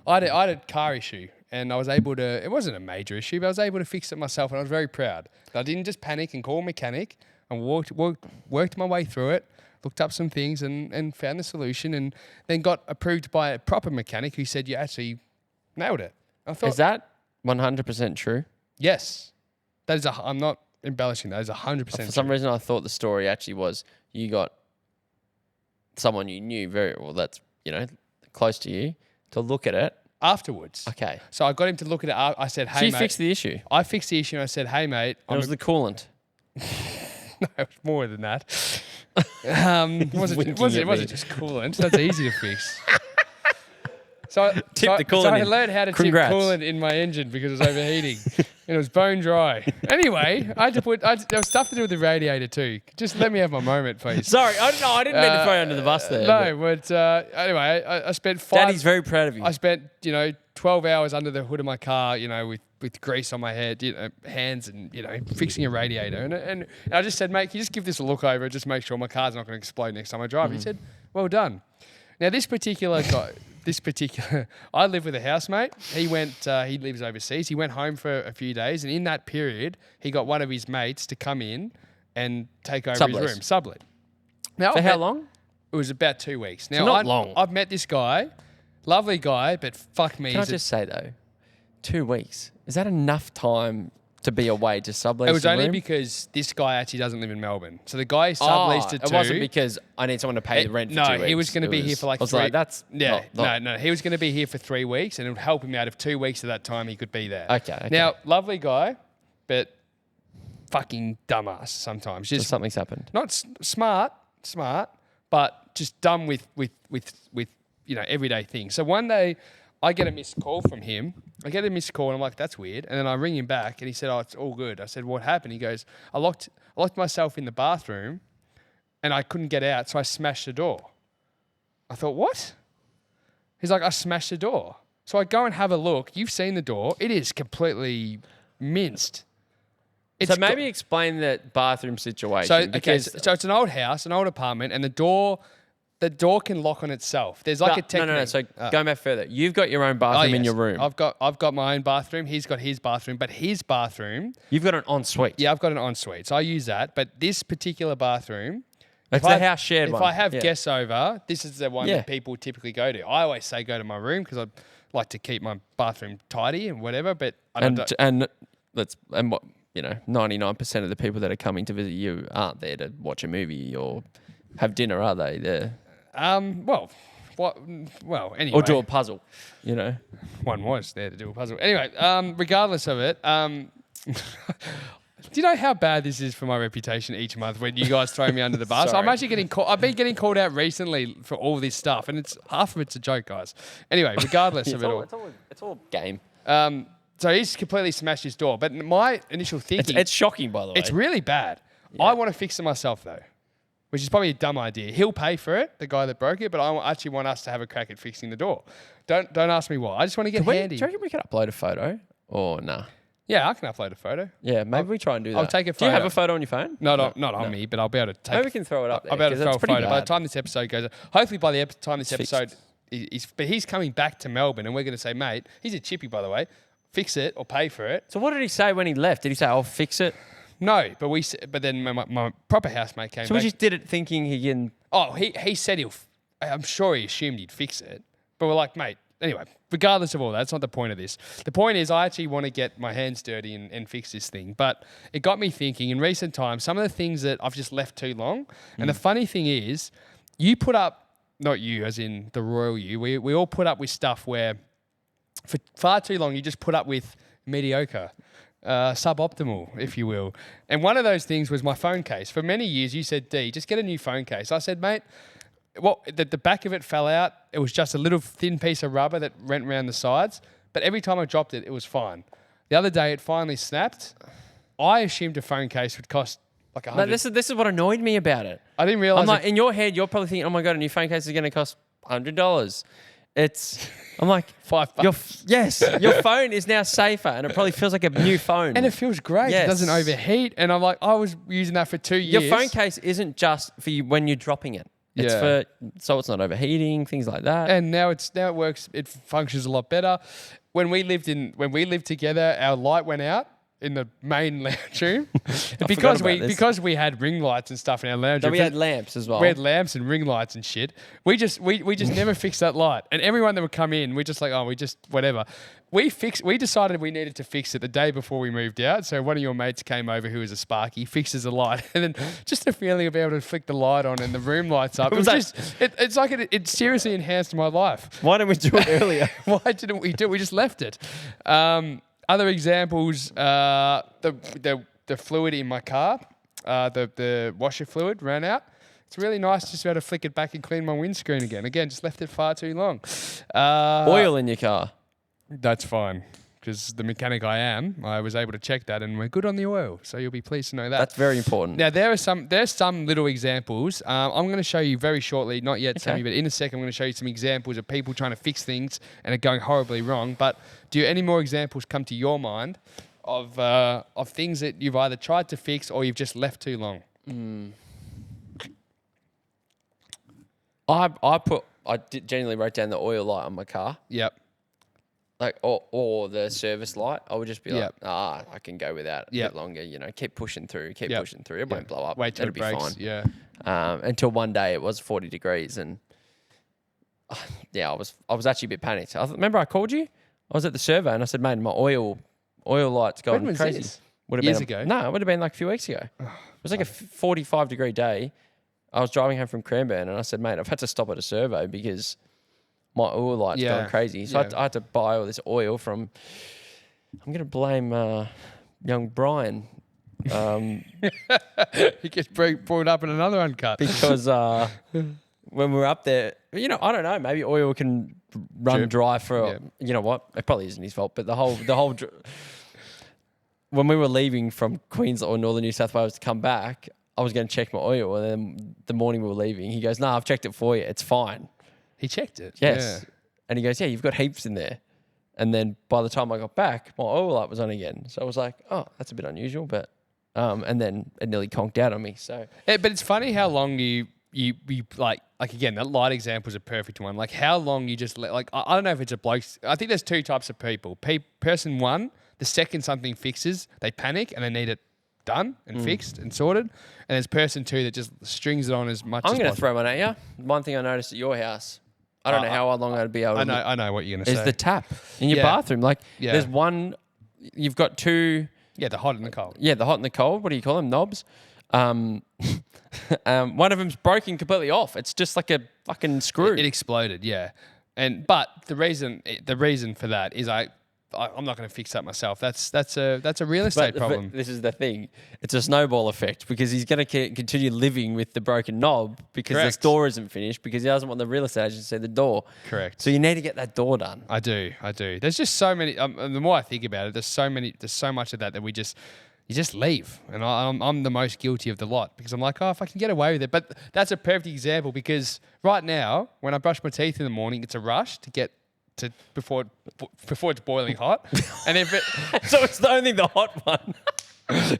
I had a car issue and I was able to, it wasn't a major issue, but I was able to fix it myself and I was very proud. I didn't just panic and call a mechanic. I worked my way through it, looked up some things and found the solution and then got approved by a proper mechanic who said you actually nailed it. I thought, is that 100% true? yes. I'm not embellishing. That is 100% true. For some reason, I thought the story actually was you got someone you knew very well that's, close to you to look at it. Afterwards. Okay. So I got him to look at it. I said, hey, So you mate. fixed the issue? I fixed the issue and I said, hey, mate. It was the coolant. No, it was more than that. It wasn't just coolant. That's easy to fix. So I learned how to tip coolant in my engine because it was overheating and it was bone dry. Anyway, there was stuff to do with the radiator too. Just let me have my moment, please. Sorry, I didn't mean to throw you under the bus there. No, but anyway, I spent Daddy's very proud of you. I spent 12 hours under the hood of my car, with grease on my head, hands and fixing a radiator. And I just said, mate, can you just give this a look over? Just make sure my car's not going to explode next time I drive. He said, well done. Now this particular guy. I live with a housemate. He lives overseas. He went home for a few days, and in that period, he got one of his mates to come in and take over his room, sublet. Now, for how long? It was about 2 weeks. Now, So not long. I've met this guy, lovely guy, but fuck me. Can I just say though, 2 weeks, is that enough time to be away to sublease? It was only room? because this guy actually doesn't live in Melbourne. So the guy subleased it to. It wasn't because I need someone to pay the rent for 2 weeks. No, he was going to be here for like 3 like, that's no. He was going to be here for 3 weeks and it would help him out if 2 weeks of that time he could be there. Okay. Now, lovely guy, but fucking dumbass sometimes. Just so something's happened. Not smart, but just dumb with everyday things. So one day I get a missed call from him. And I'm like, that's weird. And then I ring him back and he said, oh, it's all good. I said, what happened? He goes, I locked myself in the bathroom and I couldn't get out, so I smashed the door. I thought, what? He's like, I smashed the door. So I go and have a look. You've seen the door. It is completely minced. So maybe explain that bathroom situation. So it's an old house, an old apartment, and the door can lock on itself. There's like a technique. No. So going back further, you've got your own bathroom in your room. I've got my own bathroom. He's got his bathroom, but his bathroom. You've got an ensuite. Yeah, I've got an ensuite, so I use that. But this particular bathroom. It's the house shared one. If I have guests over, this is the one that people typically go to. I always say go to my room because I like to keep my bathroom tidy and whatever. But I don't. And 99% of the people that are coming to visit you aren't there to watch a movie or have dinner, are they? They're Well, anyway. Or do a puzzle, One was there to do a puzzle. Anyway, regardless of it, do you know how bad this is for my reputation each month when you guys throw me under the bus? Sorry. I'm actually getting called. I've been getting called out recently for all this stuff, and half of it's a joke, guys. Anyway, regardless of it all. It's all game. So he's completely smashed his door. But my initial thinking... It's shocking, by the way. It's really bad. Yeah. I want to fix it myself, though, which is probably a dumb idea. He'll pay for it, the guy that broke it, but I actually want us to have a crack at fixing the door. Don't ask me why. I just want to get handy. Do you reckon we could upload a photo? Or nah? Yeah, I can upload a photo. Yeah, maybe we try and do that. I'll take a photo. Do you have a photo on your phone? Not on me, but I'll be able to take... Maybe we can throw it up there. I'll be able to throw a photo. Bad. By the time this episode goes... Hopefully by the time this it's episode... But he's coming back to Melbourne and we're going to say, mate, he's a chippy, by the way. Fix it or pay for it. So what did he say when he left? Did he say, I'll fix it? No, but then my proper housemate came back. So we just did it thinking he can... Oh, he said I'm sure he assumed he'd fix it. But we're like, mate, anyway, regardless of all that, that's not the point of this. The point is I actually want to get my hands dirty and fix this thing. But it got me thinking in recent times, some of the things that I've just left too long. And the funny thing is, you put up, not you as in the royal you, we all put up with stuff where for far too long you just put up with mediocre. Suboptimal, if you will. And one of those things was my phone case. For many years, you said, D, just get a new phone case. I said, mate, the back of it fell out. It was just a little thin piece of rubber that went around the sides. But every time I dropped it, it was fine. The other day, it finally snapped. I assumed a phone case would cost like $100. No, this is what annoyed me about it. I didn't realize. I'm like, in your head, you're probably thinking, oh my God, a new phone case is going to cost $100. I'm like, $5. Your phone is now safer and it probably feels like a new phone. And it feels great. Yes. It doesn't overheat. And I'm like, I was using that for 2 years. Your phone case isn't just for you when you're dropping it. It's so it's not overheating, things like that. And now it works. It functions a lot better. When we lived together, our light went out in the main lounge room because we had ring lights and stuff in our lounge room. We had lamps as well. We had lamps and ring lights and shit. We just never fixed that light. And everyone that would come in, we just like, oh, we just whatever. We decided we needed to fix it the day before we moved out. So one of your mates came over who was a sparky, fixes the light, and then just the feeling of being able to flick the light on and the room lights up. It's like it seriously enhanced my life. Why didn't we do it earlier? Why didn't we do it? We just left it. Other examples, the fluid in my car, the washer fluid ran out. It's really nice just to be able to flick it back and clean my windscreen again. Again, just left it far too long. Oil in your car. That's fine. Because the mechanic I was able to check that and we're good on the oil. So you'll be pleased to know that. That's very important. Now, there's some little examples. I'm going to show you very shortly, not yet, Sammy, but in a second, I'm going to show you some examples of people trying to fix things and it going horribly wrong. But do any more examples come to your mind of things that you've either tried to fix or you've just left too long? I genuinely wrote down the oil light on my car. Yep. Like or the service light, I would just be like, I can go without a bit longer. Keep pushing through, pushing through. It won't blow up. Wait till it'll it breaks. Fine. Yeah. Until one day it was 40 degrees, and I was actually a bit panicked. Remember I called you? I was at the survey and I said, mate, my oil light's going when was crazy. This? Would have Years been ago? No, it would have been like a few weeks ago. It was like a 45-degree day. I was driving home from Cranbourne and I said, mate, I've had to stop at a survey because my oil light's going crazy. So I had to buy all this oil from, I'm going to blame young Brian. He gets brought up in another uncut. Because when we were up there, I don't know, maybe oil can run dry for, you know what? It probably isn't his fault, but the whole when we were leaving from Queensland or Northern New South Wales to come back, I was going to check my oil. And then the morning we were leaving, he goes, I've checked it for you. It's fine. He checked it. Yes. Yeah. And he goes, you've got heaps in there. And then by the time I got back, my oil light was on again. So I was like, oh, that's a bit unusual. But and then it nearly conked out on me. So, but it's funny how long you like again, that light example is a perfect one. Like how long you just let, like, I don't know if it's a bloke. I think there's two types of people. Person one, the second something fixes, they panic and they need it done and fixed and sorted. And there's person two that just strings it on as much as possible. I'm going to throw one at you. One thing I noticed at your house, I don't know how long I'd be able to. I know what you're going to say. Is the tap in your bathroom. Like there's one, you've got two. Yeah, the hot and the cold. Yeah, the hot and the cold. What do you call them? Knobs. One of them's broken completely off. It's just like a fucking screw. It exploded, yeah. But the reason for that is I'm not going to fix that myself. That's a real estate problem. This is the thing. It's a snowball effect because he's going to continue living with the broken knob because this door isn't finished because he doesn't want the real estate agent to see the door. Correct. So you need to get that door done. I do. There's just so many. The more I think about it, there's so much of that you just leave. And I'm the most guilty of the lot because I'm like, if I can get away with it. But that's a perfect example because right now, when I brush my teeth in the morning, it's a rush to get to before it's boiling hot. And if it so it's only the hot one.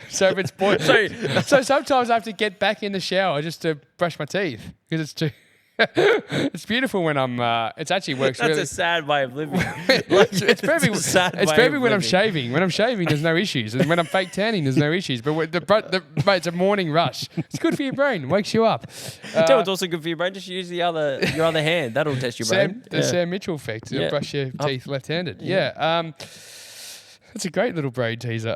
So if it's boiling, so sometimes I have to get back in the shower just to brush my teeth because it's too It's beautiful when I'm. It actually works. That's really. a sad way of living. It's perfect. a sad It's way perfect of when I'm living. shaving. When I'm shaving, there's no issues, and when I'm fake tanning, there's no issues. But mate, it's a morning rush. It's good for your brain. Wakes you up. You know what's also good for your brain? Just use your other hand. That'll test your brain. The Sam Mitchell effect. You'll brush your teeth left-handed. Yeah. That's a great little brain teaser.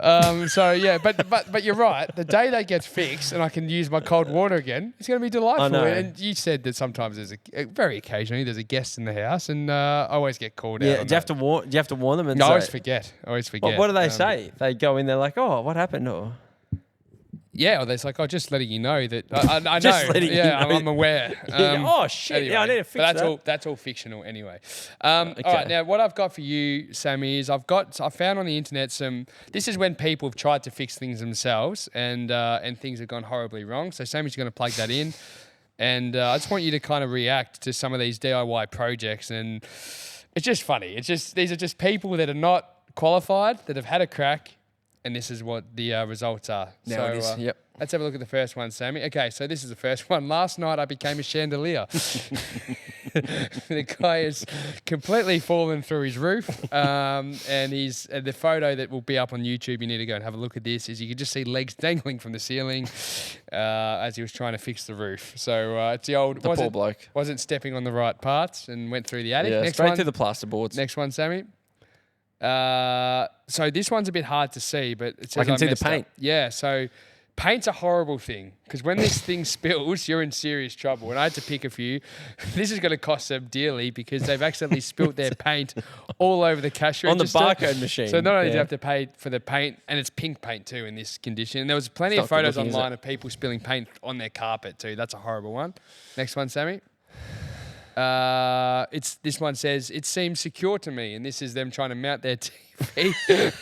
So yeah, but you're right. The day that gets fixed and I can use my cold water again, it's going to be delightful. I know. And you said that sometimes there's very occasionally there's a guest in the house, and I always get called out. Yeah. on Do you have to warn? Do you have to warn them? And No, I always say, forget. What what do they say? They go in there like, oh, what happened? Or Yeah, or there's like, just letting you know that I Just know. letting you Yeah, know. I'm aware. oh shit! Yeah, I need to fix but that. that's all fictional anyway. All right, now what I've got for you, Sammy, is I found on the internet some. This is when people have tried to fix things themselves and things have gone horribly wrong. So Sammy's going to plug that in, and I just want you to kind of react to some of these DIY projects, and it's just funny. These are just people that are not qualified that have had a crack. And this is what the results are. Now it is. Yep. Let's have a look at the first one, Sammy. Okay, so this is the first one. Last night I became a chandelier. The guy is completely fallen through his roof, and the photo that will be up on YouTube. You need to go and have a look at this. Is you can just see legs dangling from the ceiling as he was trying to fix the roof. So it's the old poor bloke wasn't stepping on the right parts and went through the attic. Yeah, Next straight one. through the plasterboards. Next one, Sammy. So this one's a bit hard to see, but it says I can see the messed up. paint. Yeah, so paint's a horrible thing because when this thing spills, you're in serious trouble. And I had to pick a few. This is going to cost them dearly because they've accidentally spilt their paint all over the cash On the register. barcode machine. So not only do you Yeah. have to pay for the paint, and it's pink paint too in this condition. And there was plenty It's of not good photos looking, is online it? of people spilling paint on their carpet too. That's a horrible one. Next one, Sammy. This one says it seems secure to me, and this is them trying to mount their TV.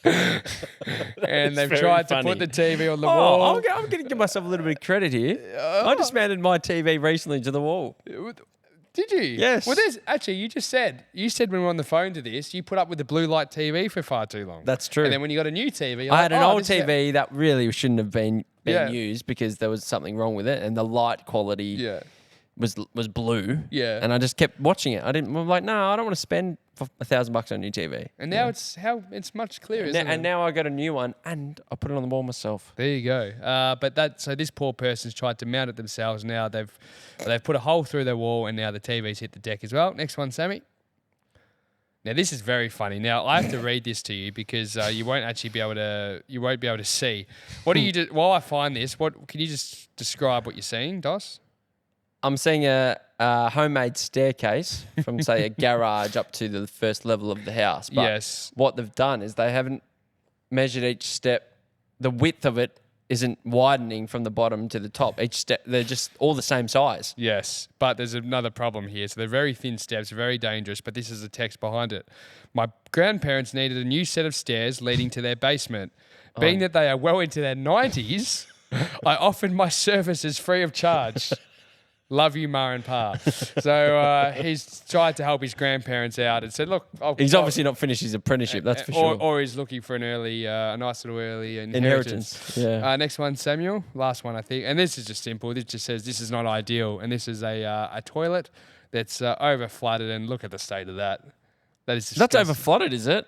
And they've very tried to funny. put the TV on the wall. I'm going to give myself a little bit of credit here. I just mounted my TV recently to the wall. Did you? Yes. Well, there's actually you said when we were on the phone to this, you put up with the blue light TV for far too long. That's true. And then when you got a new TV, you're I like, had an old this is- TV that really shouldn't have been Yeah. used because there was something wrong with it, and the light quality Yeah. was blue. Yeah. And I just kept watching it. I'm like, no, I don't want to spend $1,000 on a new TV. And now it's much clearer, isn't it? And now I got a new one, and I put it on the wall myself. There you go. So this poor person's tried to mount it themselves. Now they've put a hole through their wall, and now the TV's hit the deck as well. Next one, Sammy. Now this is very funny. Now I have to read this to you because you won't be able to see. What do you do while I find this? What can you just describe what you're seeing, Dos? I'm seeing a homemade staircase from, say, a garage up to the first level of the house. But Yes. what they've done is they haven't measured each step. The width of it isn't widening from the bottom to the top. Each step, they're just all the same size. Yes, but there's another problem here. So they're very thin steps, very dangerous, but this is the text behind it. My grandparents needed a new set of stairs leading to their basement. Being that they are well into their 90s, I offered my services free of charge. Love you, Ma and Pa. So he's tried to help his grandparents out and said, look... He's obviously not finished his apprenticeship, that's for sure. Or he's looking for a nice little early inheritance. Yeah. Next one, Samuel. Last one, I think. And this is just simple. This just says this is not ideal. And this is a toilet that's over flooded. And look at the state of that. That is That's disgusting. over flooded, is it?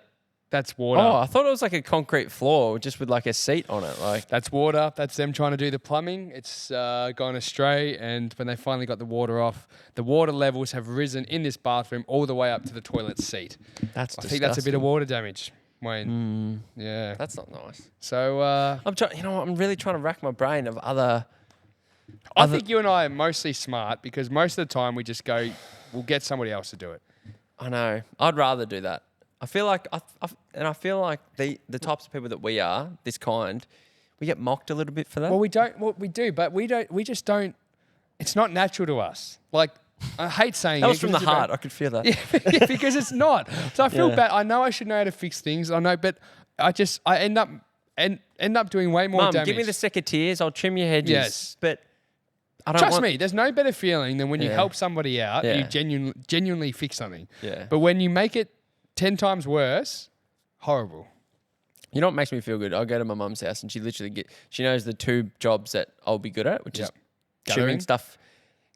That's water. Oh, I thought it was like a concrete floor just with like a seat on it. Like That's water. That's them trying to do the plumbing. It's gone astray. And when they finally got the water off, the water levels have risen in this bathroom all the way up to the toilet seat. that's I think that's a bit of water damage, Wayne. Mm, Yeah. that's not nice. So I'm trying. You know what? I'm really trying to rack my brain of other. I think you and I are mostly smart because most of the time we just go, we'll get somebody else to do it. I know. I'd rather do that. I feel like I feel like the types of people that we are, this kind, we get mocked a little bit for that. Well, we don't. Well, we do, but we don't. We just don't. It's not natural to us. Like I hate saying that it was from the 'cause it's heart. about- I could feel that. Yeah, because it's not. So I feel Yeah. bad. I know I should know how to fix things. I know, but I end up doing way more Mum, damage. give me the secateurs. I'll trim your hedges. Yes. But I don't Trust want... me, there's no better feeling than when you Yeah. help somebody out and Yeah. you genuinely fix something. Yeah. But when you make it 10 times worse, horrible. You know what makes me feel good? I'll go to my mum's house and she knows the two jobs that I'll be good at, which is Yep. Gathering. trimming stuff,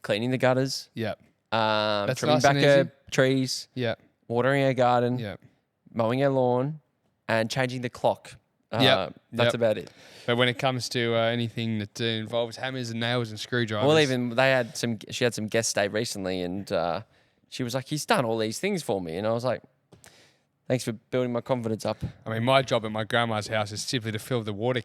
cleaning the gutters, Yep. trimming nice back and her easy. trees, Yep. watering her garden, Yep. mowing her lawn, and changing the clock. Yep. That's about it. But when it comes to anything that involves hammers and nails and screwdrivers, Well, even she had some guest stay recently, and she was like, "He's done all these things for me," and I was like, "Thanks for building my confidence up." I mean, my job at my grandma's house is simply to fill the watering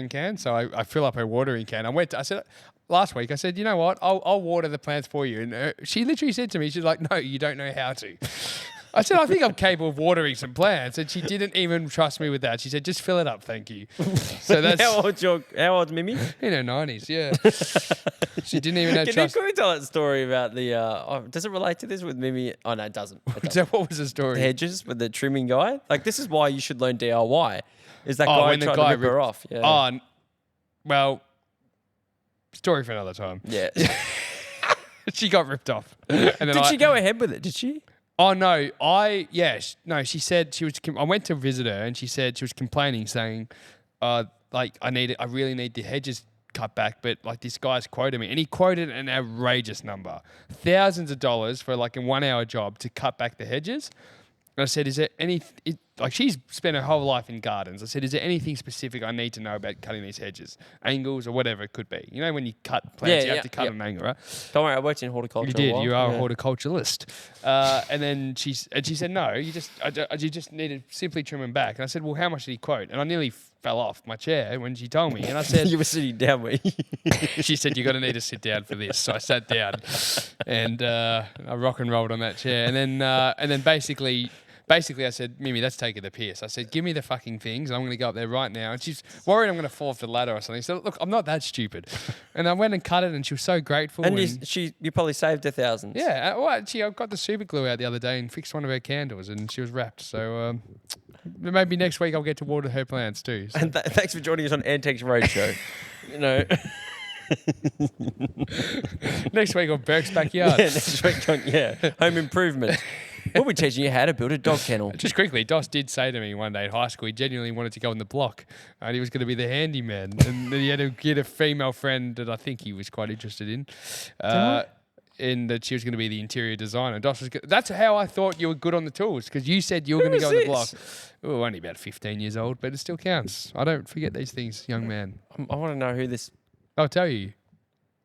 can. So I fill up her watering can. I said last week, I said, you know what? I'll water the plants for you. And she literally said to me, she's like, no, you don't know how to. I said, I think I'm capable of watering some plants. And she didn't even trust me with that. She said, just fill it up, thank you. So that's how old's Mimi? in her 90s, yeah. She didn't even have trust. Can we tell that story about the? Does it relate to this with Mimi? Oh no, it doesn't. What was the story? The hedges with the trimming guy. Like this is why you should learn DIY. Is that guy when the trying guy to rip her off? Yeah. Oh, well, story for another time. Yeah. She got ripped off. And then Did she go ahead with it? Did she? Oh no, she said she was. I went to visit her, and she said she was complaining, saying, like I really need the hedges cut back, but like this guy's quoted me, and he quoted an outrageous number, thousands of dollars for like a 1 hour job to cut back the hedges. And I said, is there like she's spent her whole life in gardens. I said, is there anything specific I need to know about cutting these hedges, angles or whatever it could be? You know, when you cut plants, you have to cut an angle, right? Don't worry, I worked in horticulture. You did. A while. You are a horticulturalist. And then she said, no, you just need to simply trim them back. And I said, well, how much did he quote? And I nearly fell off my chair when she told me. And I said, you were sitting down, were you? She said, you're going to need to sit down for this. So I sat down and I rock and rolled on that chair. And then basically I said, Mimi, that's taking the piss. I said, give me the fucking things. I'm going to go up there right now. And she's worried I'm going to fall off the ladder or something. So look, I'm not that stupid. And I went and cut it, and she was so grateful. And you probably saved $1,000. Yeah. I got the super glue out the other day and fixed one of her candles, and she was wrapped. So maybe next week I'll get to water her plants too. So. And thanks for joining us on Antics Roadshow. You know. Next week on Burke's Backyard. Yeah, next week on Home Improvement. We'll be teaching you how to build a dog kennel. Just quickly, Dos did say to me one day in high school, he genuinely wanted to go in the block, and he was going to be the handyman, and he had to get a female friend that I think he was quite interested in, and that she was going to be the interior designer. Dos was that's how I thought you were good on the tools, because you said you were going to go in the block. Oh, only about 15 years old, but it still counts. I don't forget these things, young man. I want to know who this... I'll tell you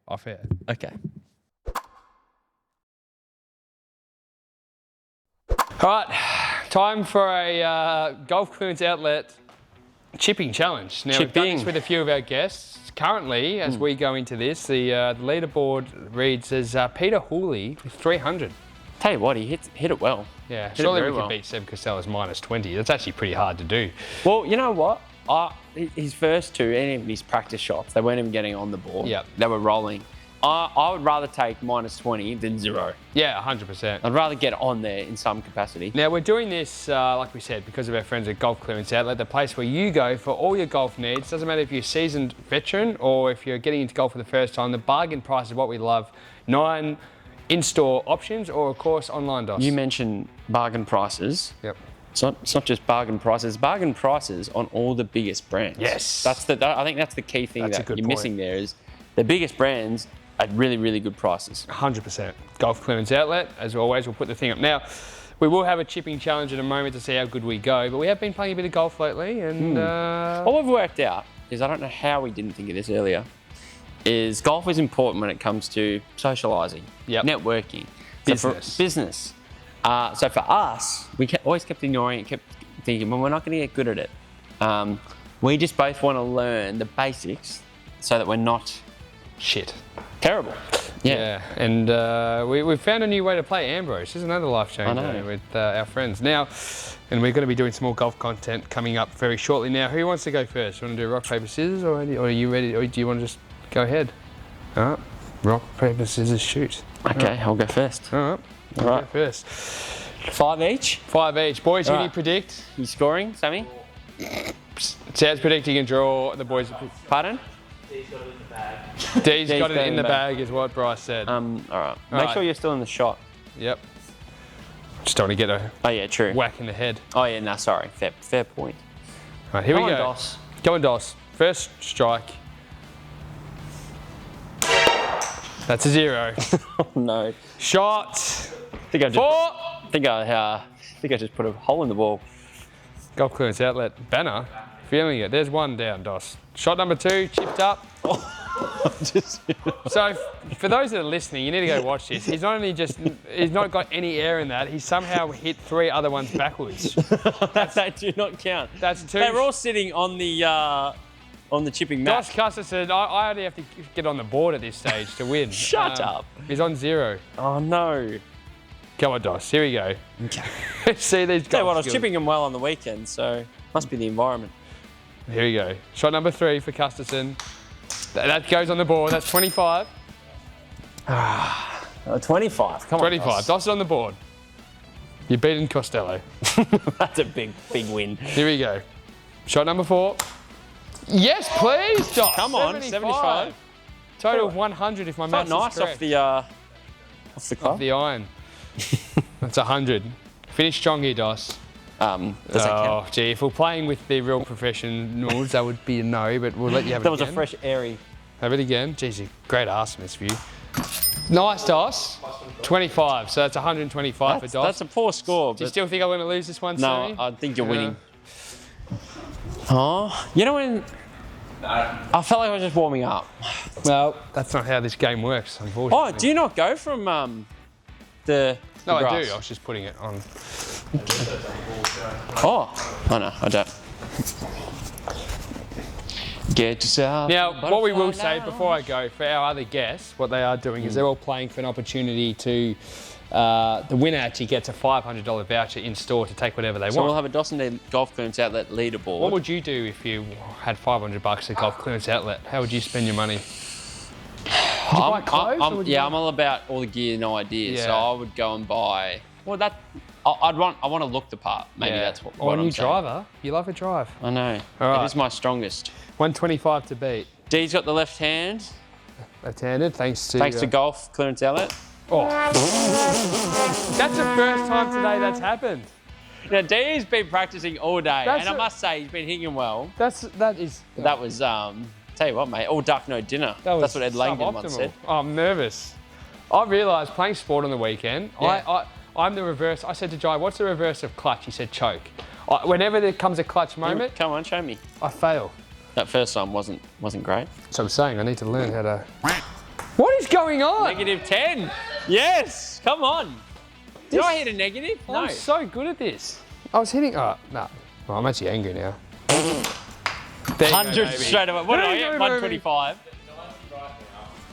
off air. Okay. All right, time for a golf clearance outlet chipping challenge. Now, we've done this with a few of our guests. Currently, as we go into this, the leaderboard reads as Peter Hooley with 300. Tell you what, he hit it well. Yeah, surely we can beat Seb Costello's minus 20. That's actually pretty hard to do. Well, you know what? His first two, and even his practice shots, they weren't even getting on the ball. Yep. They were rolling. I would rather take minus 20 than 0. Yeah, 100%. I'd rather get on there in some capacity. Now, we're doing this, like we said, because of our friends at Golf Clearance Outlet, the place where you go for all your golf needs. Doesn't matter if you're a seasoned veteran or if you're getting into golf for the first time. The bargain price is what we love. 9 in-store options or, of course, online, Dos. You mentioned bargain prices. Yep. It's not just bargain prices. Bargain prices on all the biggest brands. Yes. I think that's the key thing that you're missing there is the biggest brands at really, really good prices. 100%. Golf Clearance Outlet, as always, we'll put the thing up. Now, we will have a chipping challenge in a moment to see how good we go, but we have been playing a bit of golf lately, and... What we've worked out is, I don't know how we didn't think of this earlier, is golf is important when it comes to socialising, networking. Business. So for us, we always kept ignoring it, kept thinking, well, we're not going to get good at it. We just both want to learn the basics so that we're not... shit. Terrible. Yeah. And we've found a new way to play Ambrose. This is another life changer with our friends. Now, and we're going to be doing some more golf content coming up very shortly. Now, who wants to go first? You want to do rock, paper, scissors, or are you ready? Or do you want to just go ahead? All right. Rock, paper, scissors, shoot. Okay, I'll go first. All right. Go first. 5 each? 5 each. Boys, who do you predict? You scoring, Sammy? Sad's predicting a draw. The boys... Pardon? D's got it in the bag. D's got it in the bag is what Bryce said. All right. Make sure you're still in the shot. Yep. Just don't want to get a true. whack in the head. Oh, yeah, no, sorry. Fair point. All right, here we go. Dos. Go on, Dos. First strike. That's a 0. Oh, no. Shot. I think I just, 4. I think I just put a hole in the wall. Golf clearance outlet. Banner. Feeling it. There's 1 down, Dos. Shot number 2, chipped up. So, for those that are listening, you need to go watch this. He's not got any air in that. He's somehow hit 3 other ones backwards. They do not count. That's 2. They were all sitting on the chipping mat. Dos Custer said, I only have to get on the board at this stage to win. Shut up. He's on 0. Oh, no. Come on, Dos. Here we go. Okay. See these guys. Tell you what, I was chipping them well on the weekend, so must be the environment. Here we go. Shot number 3 for Custerson. That goes on the board. That's 25. 25. Come on. 25. Dos is on the board. You're beating Costello. That's a big win. Here we go. Shot number 4. Yes, please, Dos. Come on, 75. Total of 100 if my maths Nice is correct. off the club. Off the iron. That's 100. Finish strong here, Dos. Does that count? Gee, if we're playing with the real professionals, that would be a no, but we'll let you have it That again. was a fresh, airy. Have it again. Geez, you great ass in this view. Nice, Dos. 25, so that's 125 for Dos. That's a poor score. Do you still think I'm going to lose this one, No, Sammy? I think you're winning. Oh, you know when... I felt like I was just warming up. Well, that's not how this game works, unfortunately. Oh, do you not go from the No, I grass? do. I was just putting it on. Oh, no, I don't. Get yourself. Now, what we will say before I go, for our other guests, what they are doing is they're all playing for an opportunity to, the winner actually gets a $500 voucher in store to take whatever they So we'll want. have a dos&d golf clearance outlet leaderboard. What would you do if you had $500 at Golf Clearance Outlet? How would you spend your money? buy clothes, or would you I'm all about all the gear, no ideas. Yeah. So I would go and buy. Well, I want to look the part. Maybe that's what. Or a I'm new saying. driver. You love a drive. I know. All right. It is my strongest. 125 to beat. D's got the left hand. Left-handed, thanks to... Thanks to golf clearance outlet. Oh. That's the first time today that's happened. Now D's been practicing all day, That's and I must say he's been hitting well. That is... That was tell you what, mate. All duck, no dinner. That's what Ed Langdon once said. Oh, I'm nervous. I realised playing sport on the weekend, Yeah. I'm the reverse. I said to Jai, what's the reverse of clutch? He said choke. Whenever there comes a clutch moment, Come on, show me. I fail. That first time wasn't great. So I'm saying I need to learn how to... What is going on? -10. Yes, come on. Did I hit a negative? No. I'm so good at this. I was hitting... Oh, no. Well, I'm actually angry now. 100 straight away. What did I get? 125.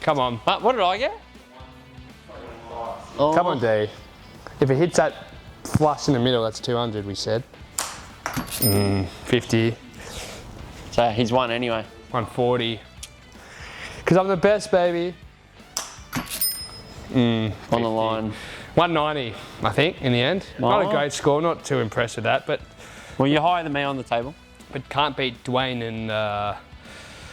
Come on. What did I get? Oh. Come on, D. If it hits that flush in the middle, that's 200, we said. 50. So he's won anyway. 140. Because I'm the best, baby. On the line. 190, I think, in the end. Not a great score, not too impressed with that, but Well, you're higher than me on the table. can't beat Dwayne and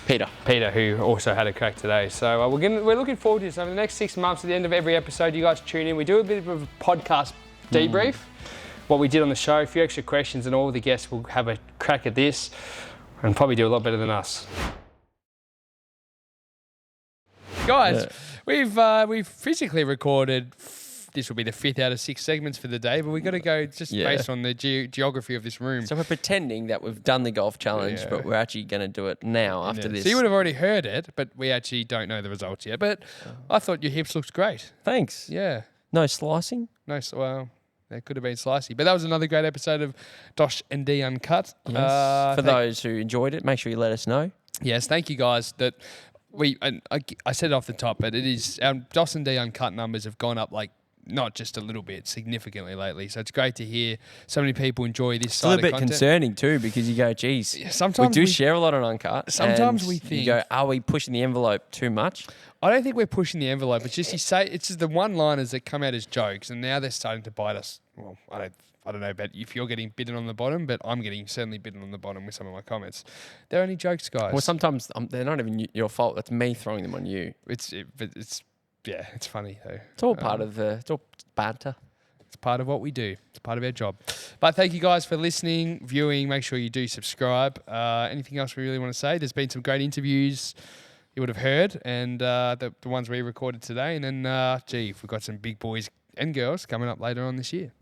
Peter. who also had a crack today. So we're looking forward to this. Over the next 6 months, at the end of every episode, you guys tune in. We do a bit of a podcast debrief, what we did on the show, a few extra questions, and all the guests will have a crack at this and probably do a lot better than us. Guys, we've physically recorded. This will be the 5th out of 6 segments for the day, but we've got to go just based on the geography of this room. So we're pretending that we've done the golf challenge, but we're actually going to do it now after this. So you would have already heard it, but we actually don't know the results yet. But I thought your hips looked great. Thanks. Yeah. No slicing? No, well, that could have been slicey. But that was another great episode of D Uncut. Yes. For those who enjoyed it, make sure you let us know. Yes, thank you guys. That I said it off the top, but it is our D Uncut numbers have gone up like not just a little bit, significantly lately. So it's great to hear so many people enjoy this side of content. It's a little bit concerning too, because you go, geez, sometimes we share a lot on Uncut. Sometimes and we think... You go, are we pushing the envelope too much? I don't think we're pushing the envelope. It's just it's just the one-liners that come out as jokes, and now they're starting to bite us. Well, I don't know about if you're getting bitten on the bottom, but I'm getting certainly bitten on the bottom with some of my comments. They're only jokes, guys. Well, sometimes they're not even your fault. That's me throwing them on you. Yeah, it's funny though. It's all part of it's all banter. It's part of what we do. It's part of our job. But thank you guys for listening, viewing. Make sure you do subscribe. Anything else we really want to say? There's been some great interviews. you would have heard, and the ones we recorded today. And then, we've got some big boys and girls coming up later on this year.